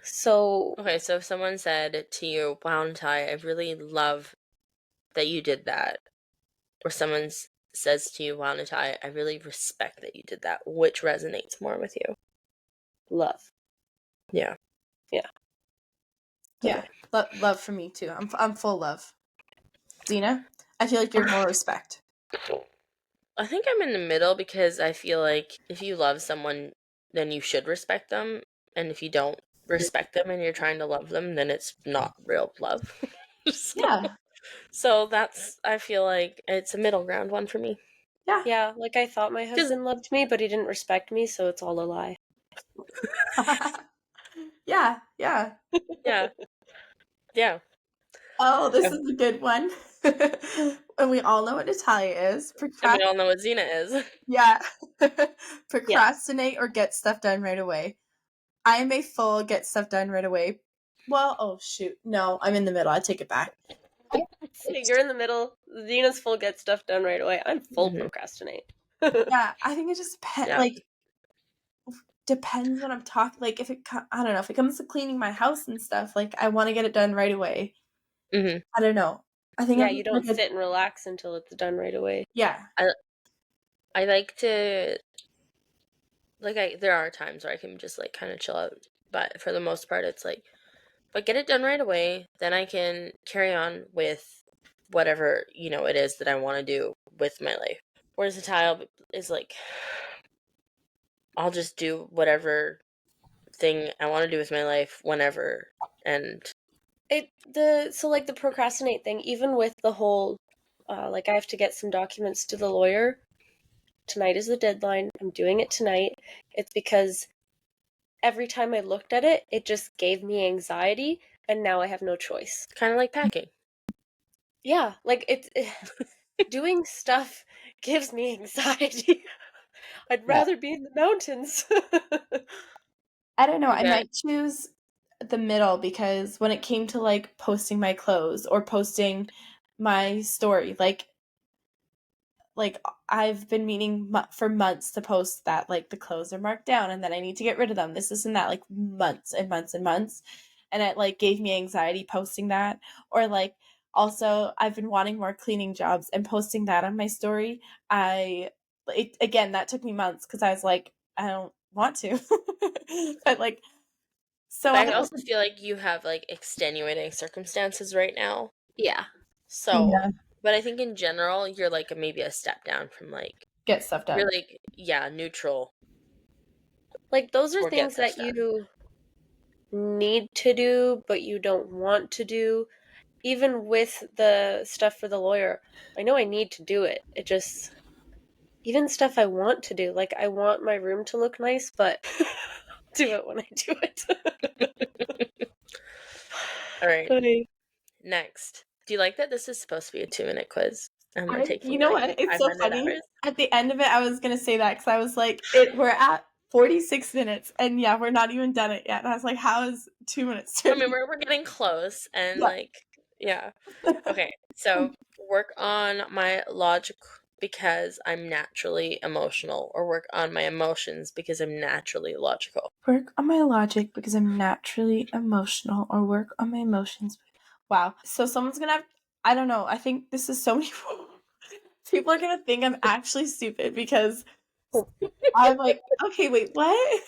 So Okay, so if someone said to you, wow, Natai, I really love that you did that, or someone says to you, wow, Natai, I really respect that you did that, which resonates more with you? love. Yeah. Yeah. Yeah. Okay. Love for me too. I'm full love. Zena, I feel like you're more respect. I think I'm in the middle because I feel like if you love someone, then you should respect them. And if you don't respect them and you're trying to love them, then it's not real love. so, Yeah. so that's, I feel like it's a middle ground one for me. Yeah. Yeah, like I thought my Because, husband loved me, but he didn't respect me, so it's all a lie. Yeah. Yeah. yeah. Yeah. Oh, this Oh, is a good one. And we all know what Natalia is. and we all know what Xena is. Yeah. Yeah. Procrastinate or get stuff done right away. I am a full get stuff done right away. Well, oh shoot. No, I'm in the middle. I take it back. So you're in the middle. Zena's full get stuff done right away. I'm full Mhm. procrastinate. Yeah, I think it just Yeah. depends when I'm talking. Like if I don't know, if it comes to cleaning my house and stuff, like I want to get it done right away. hmm I don't know. I think Yeah, I'm you just don't like a sit and relax until it's done right away. yeah. I like to, there are times where I can just, like, kind of chill out. But for the most part, it's like, if I get it done right away, then I can carry on with whatever, it is that I want to do with my life. Whereas the tile is like, I'll just do whatever thing I want to do with my life whenever. And The procrastinate thing, even with the whole like I have to get some documents to the lawyer. Tonight is the deadline. I'm doing it tonight. It's because every time I looked at it, it just gave me anxiety, and now I have no choice. kind of like packing. Yeah, like doing stuff gives me anxiety. I'd Yeah. rather be in the mountains. I don't know. I Okay. might choose the middle because when it came to like posting my clothes or posting my story, like I've been meaning for months to post that like the clothes are marked down and then I need to get rid of them. This and that, like months and months and months, and it like gave me anxiety posting that. Or like also I've been wanting more cleaning jobs and posting that on my story. Again, that took me months because I was like, I don't want to, but like so But I I also feel like you have, like, extenuating circumstances right now. Yeah. So, yeah, but I think in general, you're, like, maybe a step down from, like, get stuff you're, done. like, yeah, neutral Like those are or get things stuff that done. you need to do, but you don't want to do. Even with the stuff for the lawyer, I know I need to do it. It just, even stuff I want to do, like I want my room to look nice, but do it when I do it. All right. Funny. Next. Do you like that this is supposed to be a 2-minute quiz? And we're You taking, know like, what? It's so 500 funny. hours? At the end of it, I was gonna say that because I was like, we're at 46 minutes, and yeah, we're not even done it yet. And I was like, how is 2 minutes I mean, 30? we're getting close, and, Yeah. like, yeah. Okay, so work on my logic because I'm naturally emotional, or work on my emotions because I'm naturally logical. Work on my logic because I'm naturally emotional, or work on my emotions. Wow. So someone's gonna have, I don't know. I think this is so many people are gonna think I'm actually stupid because I'm like, okay, wait, what?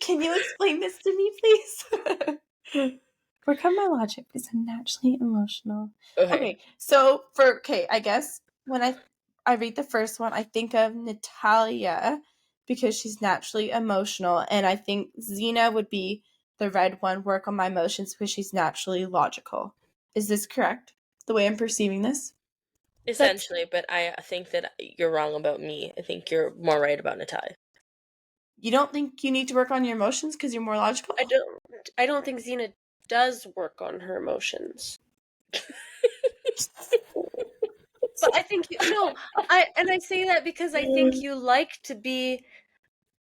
Can you explain this to me, please? Work on my logic because I'm naturally emotional. Okay, Okay, so I guess when I read the first one, I think of Natalia because she's naturally emotional, and I think Xena would be the red one. Work on my emotions because she's naturally logical. Is this correct? The way I'm perceiving this? That's, essentially, but I think that you're wrong about me. I think you're more right about Natai. You don't think you need to work on your emotions because you're more logical? I don't think Xena does work on her emotions. But I think no, I say that because I think you like to be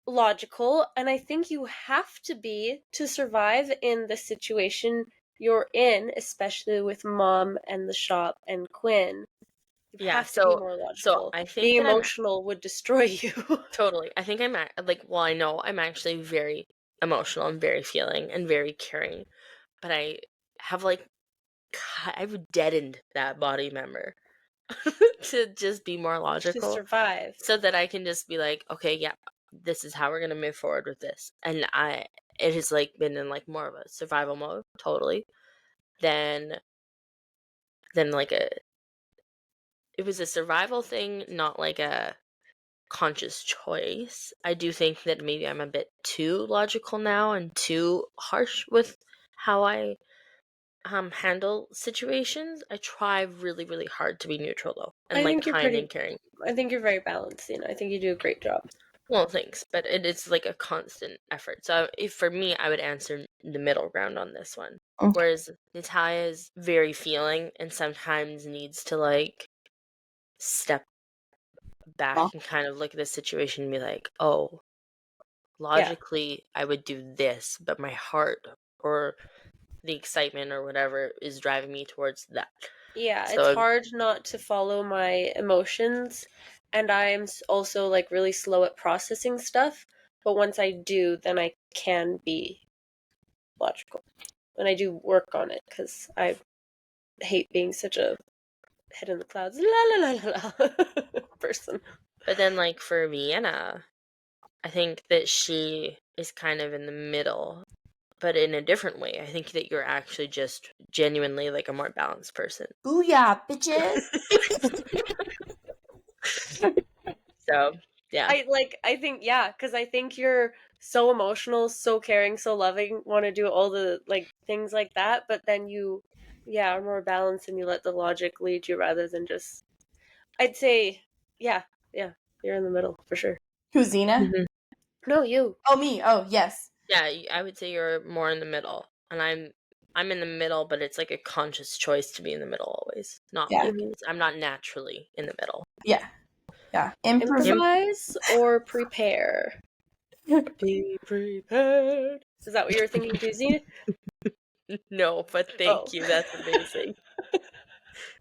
logical, and I think you have to be to survive in the situation you're in, especially with Mom and the shop and Quinn, you Yeah, have to be more so logical. I think Being that I'm emotional would destroy you. totally. I think I'm I know I'm actually very emotional and very feeling and very caring, but I have like I've deadened that body member to just be more To logical survive. so that I can just be like, okay, yeah, this is how we're gonna move forward with this. And it has like been in like more of a survival mode, totally, than like it was a survival thing, not like a conscious choice. I do think that maybe I'm a bit too logical now and too harsh with how I handle situations. I try really, really hard to be neutral though, and I like think you're kind pretty. and caring. I think you're very balanced. I think you do a great job. Well, thanks, but it is like a constant effort. So if for me, I would answer the middle ground on this one. Okay. Whereas Natalia is very feeling and sometimes needs to like step back Oh. and kind of look at the situation and be like, oh, Yeah. logically I would do this, but my heart or the excitement or whatever is driving me towards that. Yeah, So it's hard not to follow my emotions, and I'm also like really slow at processing stuff. But once I do, then I can be logical, and I do work on it because I hate being such a head in the clouds, la la la la la person. But then, like, for Vienna, I think that she is kind of in the middle, but in a different way. I think that you're actually just genuinely, like, a more balanced person. Booyah, bitches! So, yeah. I think, yeah, because I think you're so emotional, so caring, so loving, want to do all the like things like that, but then you, yeah, are more balanced and you let the logic lead you rather than just. I'd say, yeah, you're in the middle for sure. Who's Zena? Mhm. No, you. Oh, me. Oh, yes. Yeah, I would say you're more in the middle. And I'm in the middle, but it's like a conscious choice to be in the middle always. Not Yeah. like I'm not naturally in the middle. Yeah. Yeah. Improvise. Improvise or prepare? Be prepared. Is that what you were thinking too, Zena? No, but Oh. thank you. That's amazing.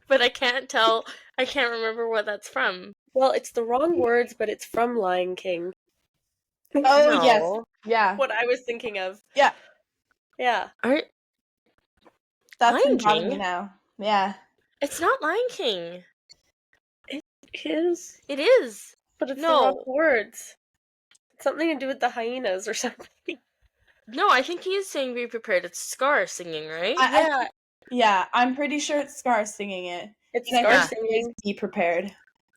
But I can't remember what that's from. Well, it's the wrong words, but it's from Lion King. Oh, yes. No. Yeah. What I was thinking of. Yeah. Yeah. That's Lion been bothering me King? now. Yeah. It's not Lion King. It is. It is. But it's the wrong No. words. It's something to do with the hyenas or something. No, I think he is saying be prepared. It's Scar singing, right? Yeah. Yeah, I'm pretty sure it's Scar singing it. It's And I Scar think it is singing. Be Prepared.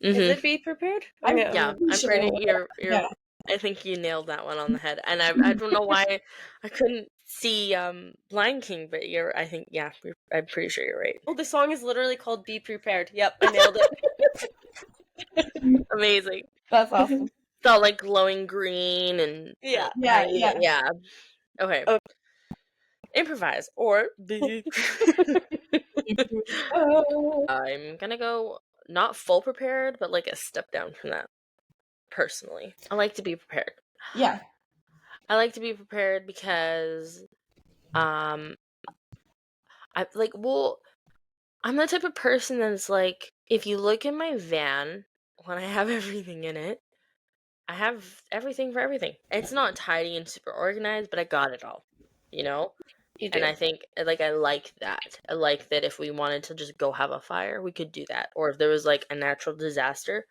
Is Mm-hmm. it Be Prepared? I'm Okay, Yeah, pretty I'm sure. pretty. You're. Yeah. I think you nailed that one on the head, and I don't know why I couldn't see Lion King, but I think I'm pretty sure you're right. Oh, the song is literally called Be Prepared. Yep, I nailed it. Amazing. That's awesome. It's all like glowing green and Yeah. yeah. Okay. Okay. Improvise or be. Oh. I'm gonna go not full prepared, but like a step down from that. Personally, I like to be prepared. Yeah. I like to be prepared because, I like. Well, I'm the type of person that's like, if you look in my van when I have everything in it, I have everything for everything. It's not tidy and super organized, but I got it all. You know. You And do. I think, like, I like that. I like that if we wanted to just go have a fire, we could do that. Or if there was, like, a natural disaster,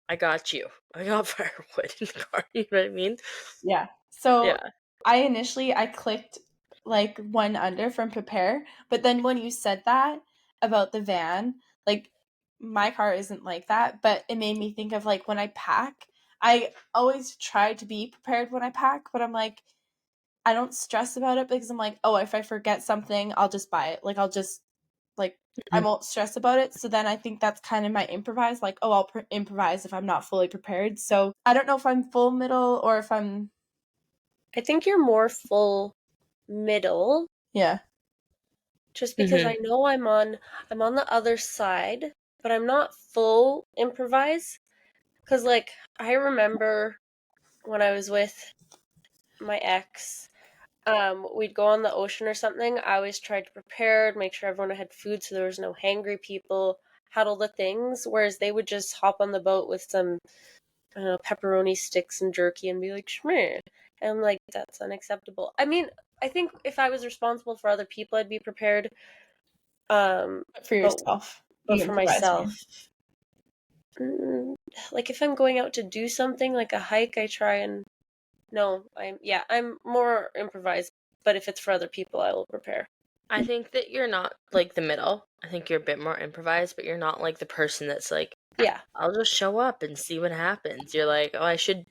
I got you. I got firewood in the car. You know what I mean? Yeah. So Yeah. I clicked like one under from prepare, but then when you said that about the van, like my car isn't like that, but it made me think of like when I pack, I always try to be prepared when I pack, but I'm like I don't stress about it because I'm like, oh, if I forget something, I'll just buy it. Like I'll just like I won't stress about it. So then I think that's kind of my improvise. Like, oh, I'll improvise if I'm not fully prepared. So I don't know if I'm full middle or if I'm. I think you're more full middle. Yeah. Just because I know I'm on the other side, but I'm not full improvise. Cause like I remember when I was with my ex, we'd go on the ocean or something, I always tried to prepare, make sure everyone had food so there was no hangry people, had all the things, whereas they would just hop on the boat with some, I don't know, pepperoni sticks and jerky and be like, schmeh. And I'm like, that's unacceptable. I mean, I think if I was responsible for other people, I'd be prepared. For But yourself. but You for improvise more. myself, like if I'm going out to do something like a hike, I try and no, I'm more improvised. But if it's for other people, I will prepare. I think that you're not like the middle. I think you're a bit more improvised, but you're not like the person that's like, Yeah, I'll just show up and see what happens. You're like, oh, I should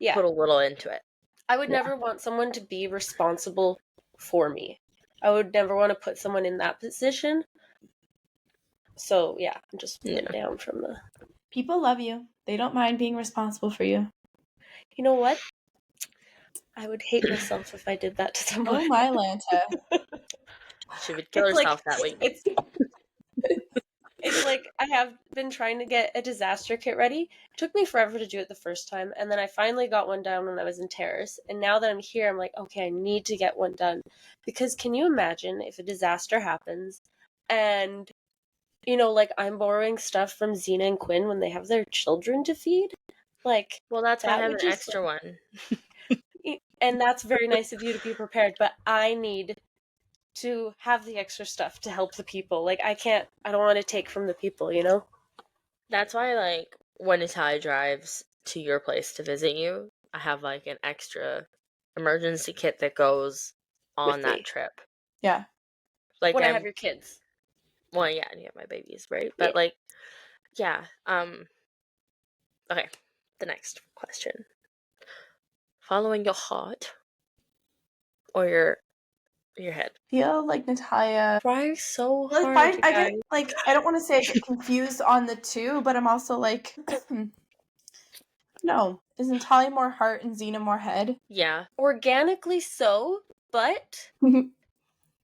yeah. put a little into it. I would Yeah. never want someone to be responsible for me. I would never want to put someone in that position. So yeah, I'm just putting Yeah. down from the. People love you. They don't mind being responsible for you. You know what? I would hate myself if I did that to someone. Oh my Lanta. She would kill It's like herself that week. it's like I have been trying to get a disaster kit ready. It took me forever to do it the first time, and then I finally got one done when I was in Terrace. And now that I'm here, I'm like, okay, I need to get one done. Because can you imagine if a disaster happens and, like I'm borrowing stuff from Xena and Quinn when they have their children to feed? Like, Well, that's why I that have would an just. extra one. And that's very nice of you to be prepared, but I need to have the extra stuff to help the people. Like, I don't want to take from the people, That's why, like, when Natalia drives to your place to visit you, I have like an extra emergency kit that goes on With that me. trip. Yeah. Like When I have your kids. well, yeah, and you have my babies, right? Yeah. But like, yeah. Okay. The next question: following your heart or your head? Feel like Natalia. Try so Well, hard, I you get guys. like I don't want to say I get confused on the two, but I'm also like, no, is Natalia more heart and Xena more head? Yeah. Organically so, but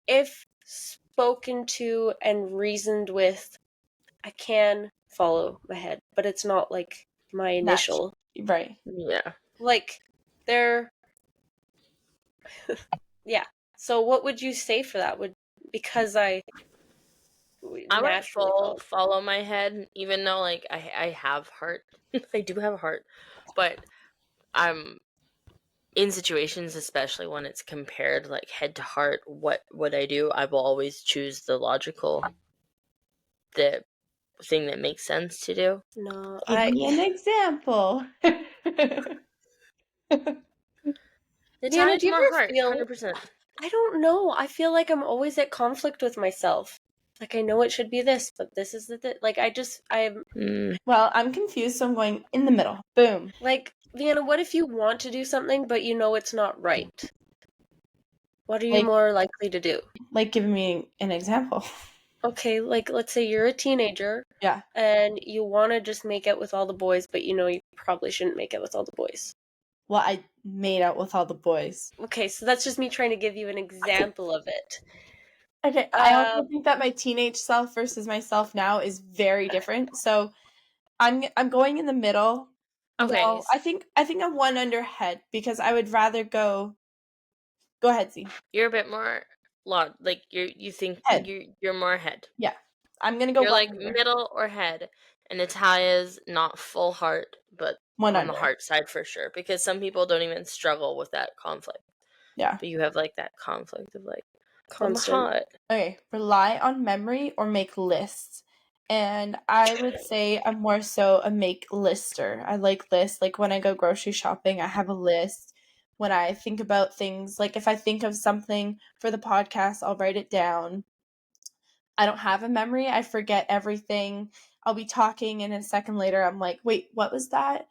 if spoken to and reasoned with, I can follow my head, but it's not like my initial. Right. Yeah. Like, they're. Yeah. So what would you say for that? Because I I would naturally follow my head, even though like I have heart. I do have a heart, but I'm in situations, especially when it's compared like head to heart. What would I do? I will always choose the logical, the thing that makes sense to do. No, Give me an example. Deanna, Natalia's do you more ever heart, feel? 100%. I don't know. I feel like I'm always at conflict with myself. Like I know it should be this, but this is like I'm Well, I'm confused, so I'm going in the middle. Boom. like Deanna. What if you want to do something, but you know it's not right? What are you Like, more likely to do? giving me an example. Okay, like let's say you're a teenager. Yeah. And you want to just make out with all the boys, but you know you probably shouldn't make out with all the boys. Well, I made out with all the boys. Okay, so that's just me trying to give you an example of it. Okay, I also think that my teenage self versus myself now is very different. So I'm going in the middle. Okay. Though I think I'm one under head because I would rather go. Go ahead, Z. You're a bit more like you think Head. you're more head. Yeah, I'm gonna go You're one like under. middle or head, and Natalia's not full heart, but One on the under. heart side for sure. Because some people don't even struggle with that conflict, Yeah. but you have like that conflict of like on the Constant. heart. Okay, rely on memory or make lists. And I would say I'm more so a make lister. I like lists. Like when I go grocery shopping, I have a list. When I think about things, like if I think of something for the podcast, I'll write it down. I don't have a memory. I forget everything. I'll be talking and a second later I'm like, "Wait, what was that?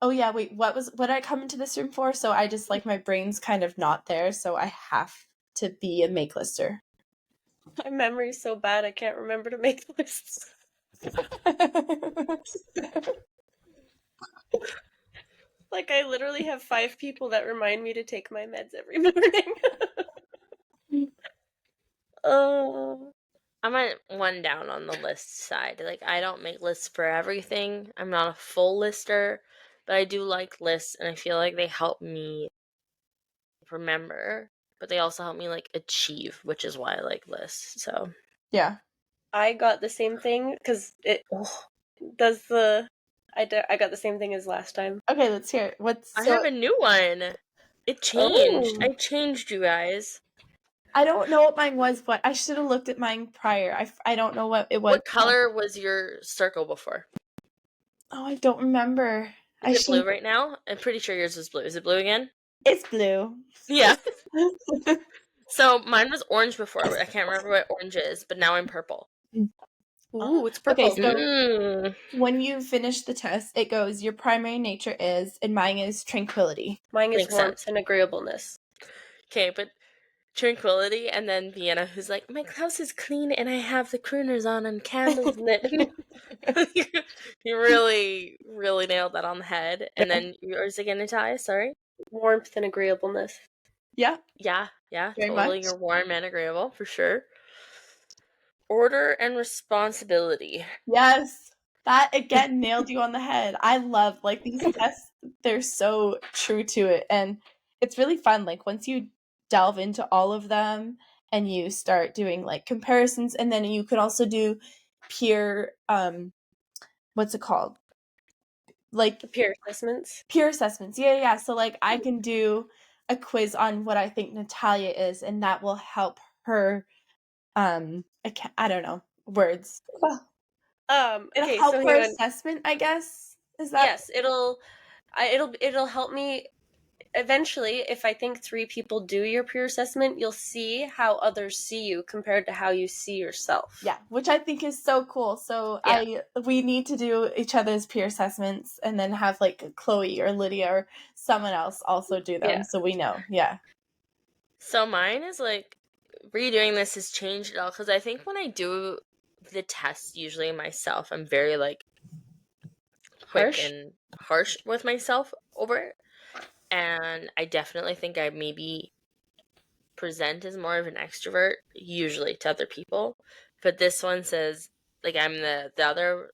Oh yeah, wait, what did I come into this room for?" So I just like my brain's kind of not there, so I have to be a make lister. My memory's so bad I can't remember to make lists. Like I literally have 5 people that remind me to take my meds every morning. Oh. I'm at one down on the list side. Like I don't make lists for everything. I'm not a full lister, but I do like lists, and I feel like they help me remember, but they also help me like achieve, which is why I like lists. So Yeah. I got the same thing because it does the. I got the same thing as last time. Okay, let's hear it. I have a new one. It changed. Oh. I changed, you guys. I don't know what mine was, but I should have looked at mine prior. I don't know what it was. What color was your circle before? Oh, I don't remember. Is it blue right now? I'm pretty sure yours is blue. Is it blue again? It's blue. Yeah. So mine was orange before. I can't remember what orange is, but now I'm purple. Ooh, it's purple. Okay, so when you finish the test, it goes, your primary nature is, and mine is tranquility. Mine is Makes warmth sense. and agreeableness. Okay, but tranquility, and then Vienna, who's like, my house is clean and I have the crooners on and candles lit. You really, really nailed that on the head. And then yours again, Natalia, sorry. Warmth and agreeableness. Yeah, Yeah, very totally. much. You're warm and agreeable, for sure. Order and responsibility. Yes. That again nailed you on the head. I love like these tests, they're so true to it. And it's really fun. Like once you delve into all of them and you start doing like comparisons, and then you can also do peer what's it called? Like The peer assessments. peer assessments. Yeah. So like I can do a quiz on what I think Natalia is, and that will help her I don't know words. It'll Okay, help so her hang on. assessment, I guess. Is that Yes, it'll help me eventually. If I think 3 people do your peer assessment, you'll see how others see you compared to how you see yourself. yeah, which I think is so cool. So Yeah. we need to do each other's peer assessments and then have like Chloe or Lydia or someone else also do them Yeah. so we know. Yeah. So mine is like, redoing this has changed it all, because I think when I do the test, usually myself, I'm very like quick and harsh with myself over it. And I definitely think I maybe present as more of an extrovert, usually to other people. But this one says, like, I'm the other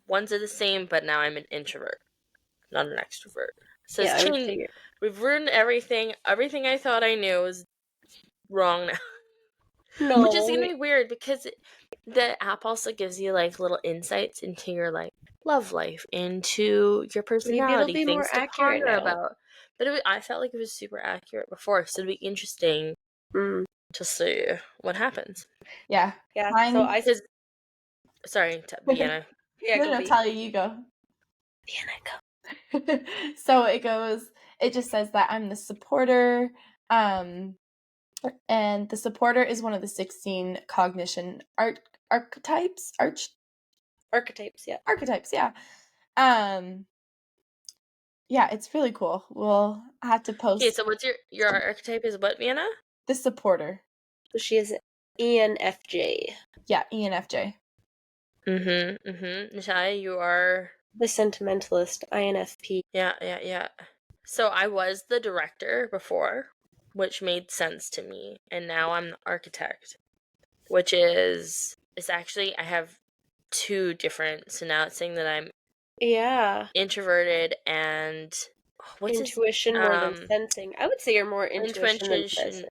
ones are the same, but now I'm an introvert, not an extrovert. So Yeah, it's I would changed. say We've ruined everything. Everything I thought I knew is wrong now. no. Which is gonna be weird because the app also gives you like little insights into your like love life, into your personality, be more things to accurate ponder now. about. But I felt like it was super accurate before, so it'd be interesting to see what happens. Yeah. Yeah. Mine, So sorry, Vienna. yeah, no, Talia, you go. Vienna, go. So it just says that I'm the supporter, and the supporter is one of the 16 cognition archetypes. Archetypes, yeah. Archetypes, yeah. Yeah, it's really cool. We'll have to post. Okay, so what's your archetype is what, Vienna? The supporter. So she is ENFJ. Yeah, ENFJ. Natalia, you are The sentimentalist, INFP. Yeah. So I was the director before, which made sense to me, and now I'm the architect, which is actually I have 2 different. So now it's saying that I'm introverted and what's intuition more than sensing. I would say you're more intuition than sensing.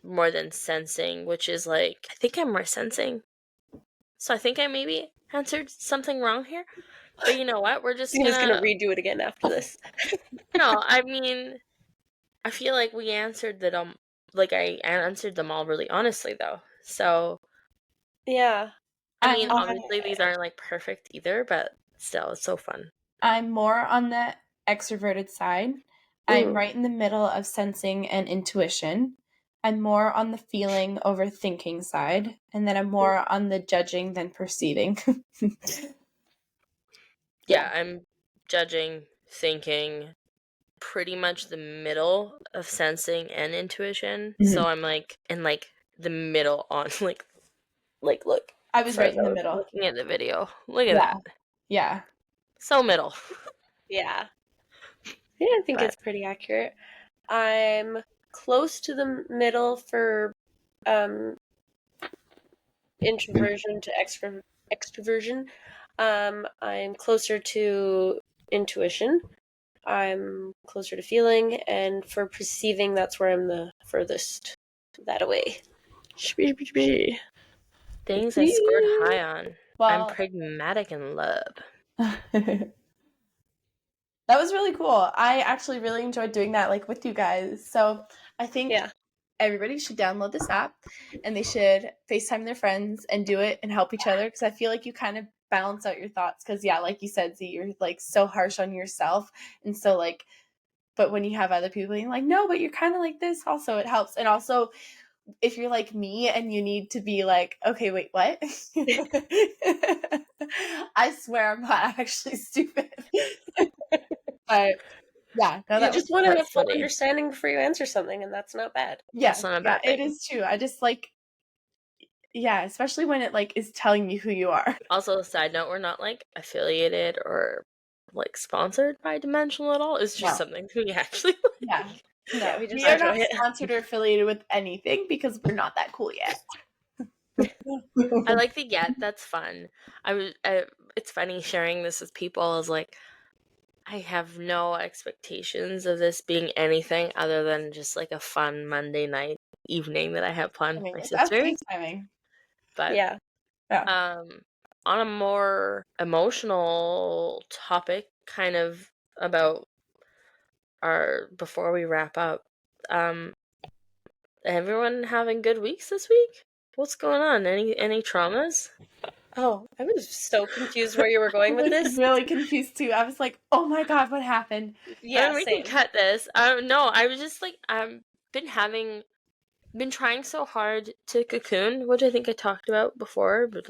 More than sensing, which is like I think I'm more sensing. So I think I maybe answered something wrong here. But you know what? We're just gonna redo it again after this. No, I mean, I feel like we answered them. Like I answered them all really honestly, though. So yeah, I mean, obviously these aren't like perfect either, but still, it's so fun. I'm more on the extroverted side. I'm right in the middle of sensing and intuition. I'm more on the feeling over thinking side, and then I'm more on the judging than perceiving. Yeah, I'm judging, thinking, pretty much the middle of sensing and intuition. So I'm like in like the middle on like look. I was right in the middle. Looking at the video. Look at that. Yeah. So middle. Yeah. I think it's pretty accurate. I'm close to the middle for introversion to extroversion. I'm closer to intuition. I'm closer to feeling, and for perceiving, that's where I'm the furthest that away. Things I scored high on. I'm Well, pragmatic in love. that was really cool. I actually really enjoyed doing that, like with you guys. So I think Yeah. everybody should download this app and they should FaceTime their friends and do it and help each other, because I feel like you kind of balance out your thoughts. Because yeah, like you said, Z, you're like so harsh on yourself, and so like, but when you have other people, you're like, no, but you're kind of like this. Also, it helps, and also if you're like me and you need to be like, okay, wait, what? I swear I'm not actually stupid. But yeah, no, You that was just want to have That's full funny. understanding before you answer something, and that's not bad. yeah, That's not a yeah, bad it thing. is too. I just like, yeah, especially when it like is telling you who you are. Also, a side note, we're not like affiliated or like sponsored by Dimensional at all. It's just No. something we actually Yeah. Yeah, No. we just We are enjoy not it. sponsored or affiliated with anything because we're not that cool yet. I like the yet. That's fun. It's funny sharing this with people. Is like I have no expectations of this being anything other than just like a fun Monday night evening that I have planned I with mean, my it's us sisters. FaceTiming. But Yeah. Yeah. on a more emotional topic, kind of about our before we wrap up, um, everyone having good weeks this week? What's going on? Any traumas? Oh, I was so confused where you were I going with was this. really confused too. I was like, oh my God, what happened? I Yeah, mean, we can same. cut this. No, I was just like, been trying so hard to cocoon, which I think I talked about before, but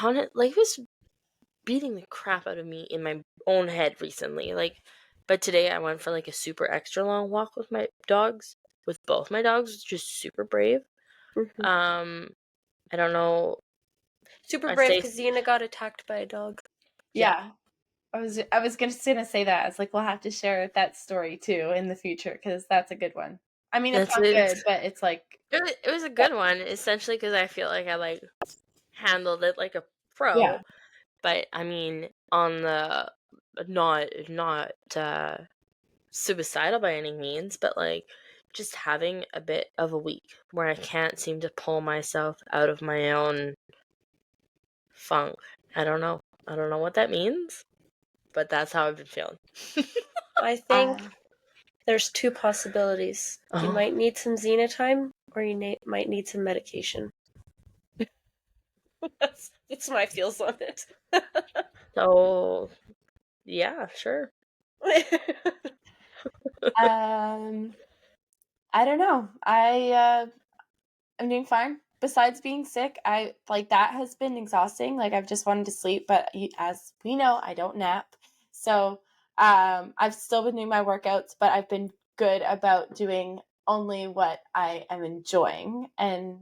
on it, life is beating the crap out of me in my own head recently. But today I went for like a super extra long walk with my dogs, with both my dogs, just super brave. Mhm. I don't know. Super I brave say because Xena got attacked by a dog. yeah. Yeah. I was gonna say that. It's like we'll have to share that story too in the future because that's a good one. I mean, it's That's not it. good, but it's like, It was a good one, essentially, because I feel like I handled it like a pro. yeah. But I mean, on the not suicidal by any means, but like just having a bit of a week where I can't seem to pull myself out of my own funk. I don't know. I don't know what that means, but that's how I've been feeling. I think there's two possibilities. You Oh, might need some Xena time, or you might need some medication. That's my feels on it. so yeah, sure. um, I don't know. I'm doing fine. Besides being sick, I like that has been exhausting. Like I've just wanted to sleep, but as we know, I don't nap. So, I've still been doing my workouts, but I've been good about doing only what I am enjoying and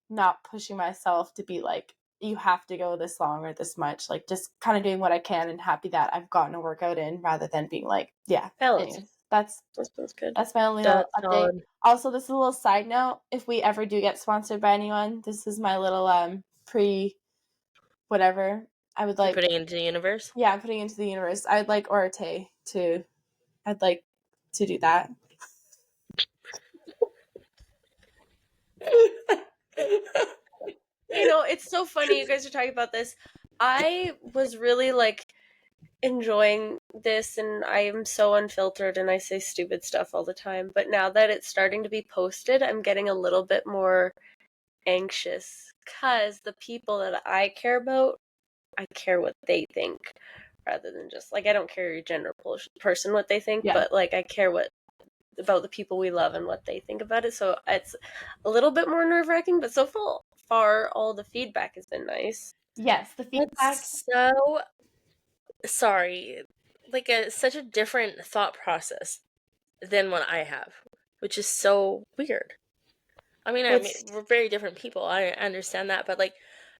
not pushing myself to be like, you have to go this long or this much. Like just kind of doing what I can and happy that I've gotten a workout in rather than being like, yeah. Balance. Anyways, that's That sounds good. that's my only little That's update. solid. Also, this is a little side note. If we ever do get sponsored by anyone, this is my little pre whatever. I would You're like, putting it into the universe. yeah, I'm putting into the universe. I'd like Orate to I'd like to do that. You know, it's so funny you guys are talking about this. I was really like enjoying this, and I am so unfiltered and I say stupid stuff all the time. But now that it's starting to be posted, I'm getting a little bit more anxious because the people that I care about, I care what they think rather than just like I don't care your general person what they think, Yeah. but like I care what about the people we love and what they think about it. So it's a little bit more nerve wracking, but so far all the feedback has been nice. Yes, the feedback. That's so sorry. Such a different thought process than what I have, which is so weird. I mean, It's we're very different people. I understand that, but like,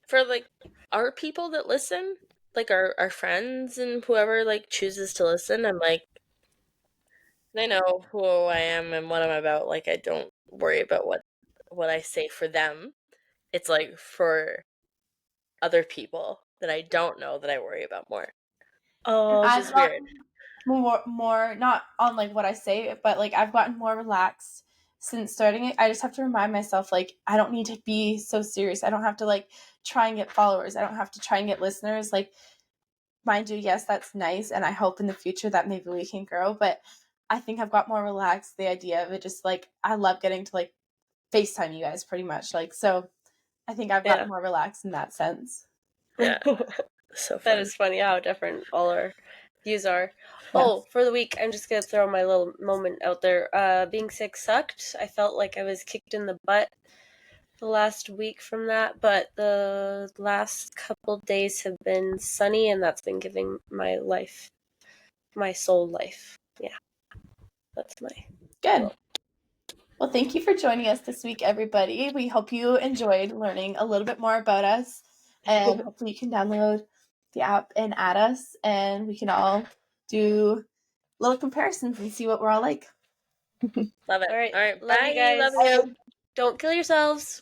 for like our people that listen, like our friends and whoever like chooses to listen, I'm like, they know who I am and what I'm about. Like, I don't worry about what I say for them. It's like for other people that I don't know that I worry about more, and which Oh, I've is weird. gotten more not on like what I say, but like I've gotten more relaxed since starting it. I just have to remind myself like I don't need to be so serious. I don't have to like try and get followers. I don't have to try and get listeners. Like, mind you, yes, that's nice, and I hope in the future that maybe we can grow, but I think I've got more relaxed. The idea of it, just like I love getting to like FaceTime you guys pretty much. Like, so I think I've gotten more relaxed in that sense. Yeah. So fun. That is funny how different all our views are. Yes. Oh, for the week, I'm just gonna throw my little moment out there. Being sick sucked. I felt like I was kicked in the butt the last week from that, but the last couple days have been sunny, and that's been giving my soul life. Yeah, that's my Good. Well, thank you for joining us this week, everybody. We hope you enjoyed learning a little bit more about us, and hopefully you can download the app and add us, and we can all do little comparisons and see what we're all like. Love it. All right. All right. Love Bye. you guys. Love you. Don't kill yourselves.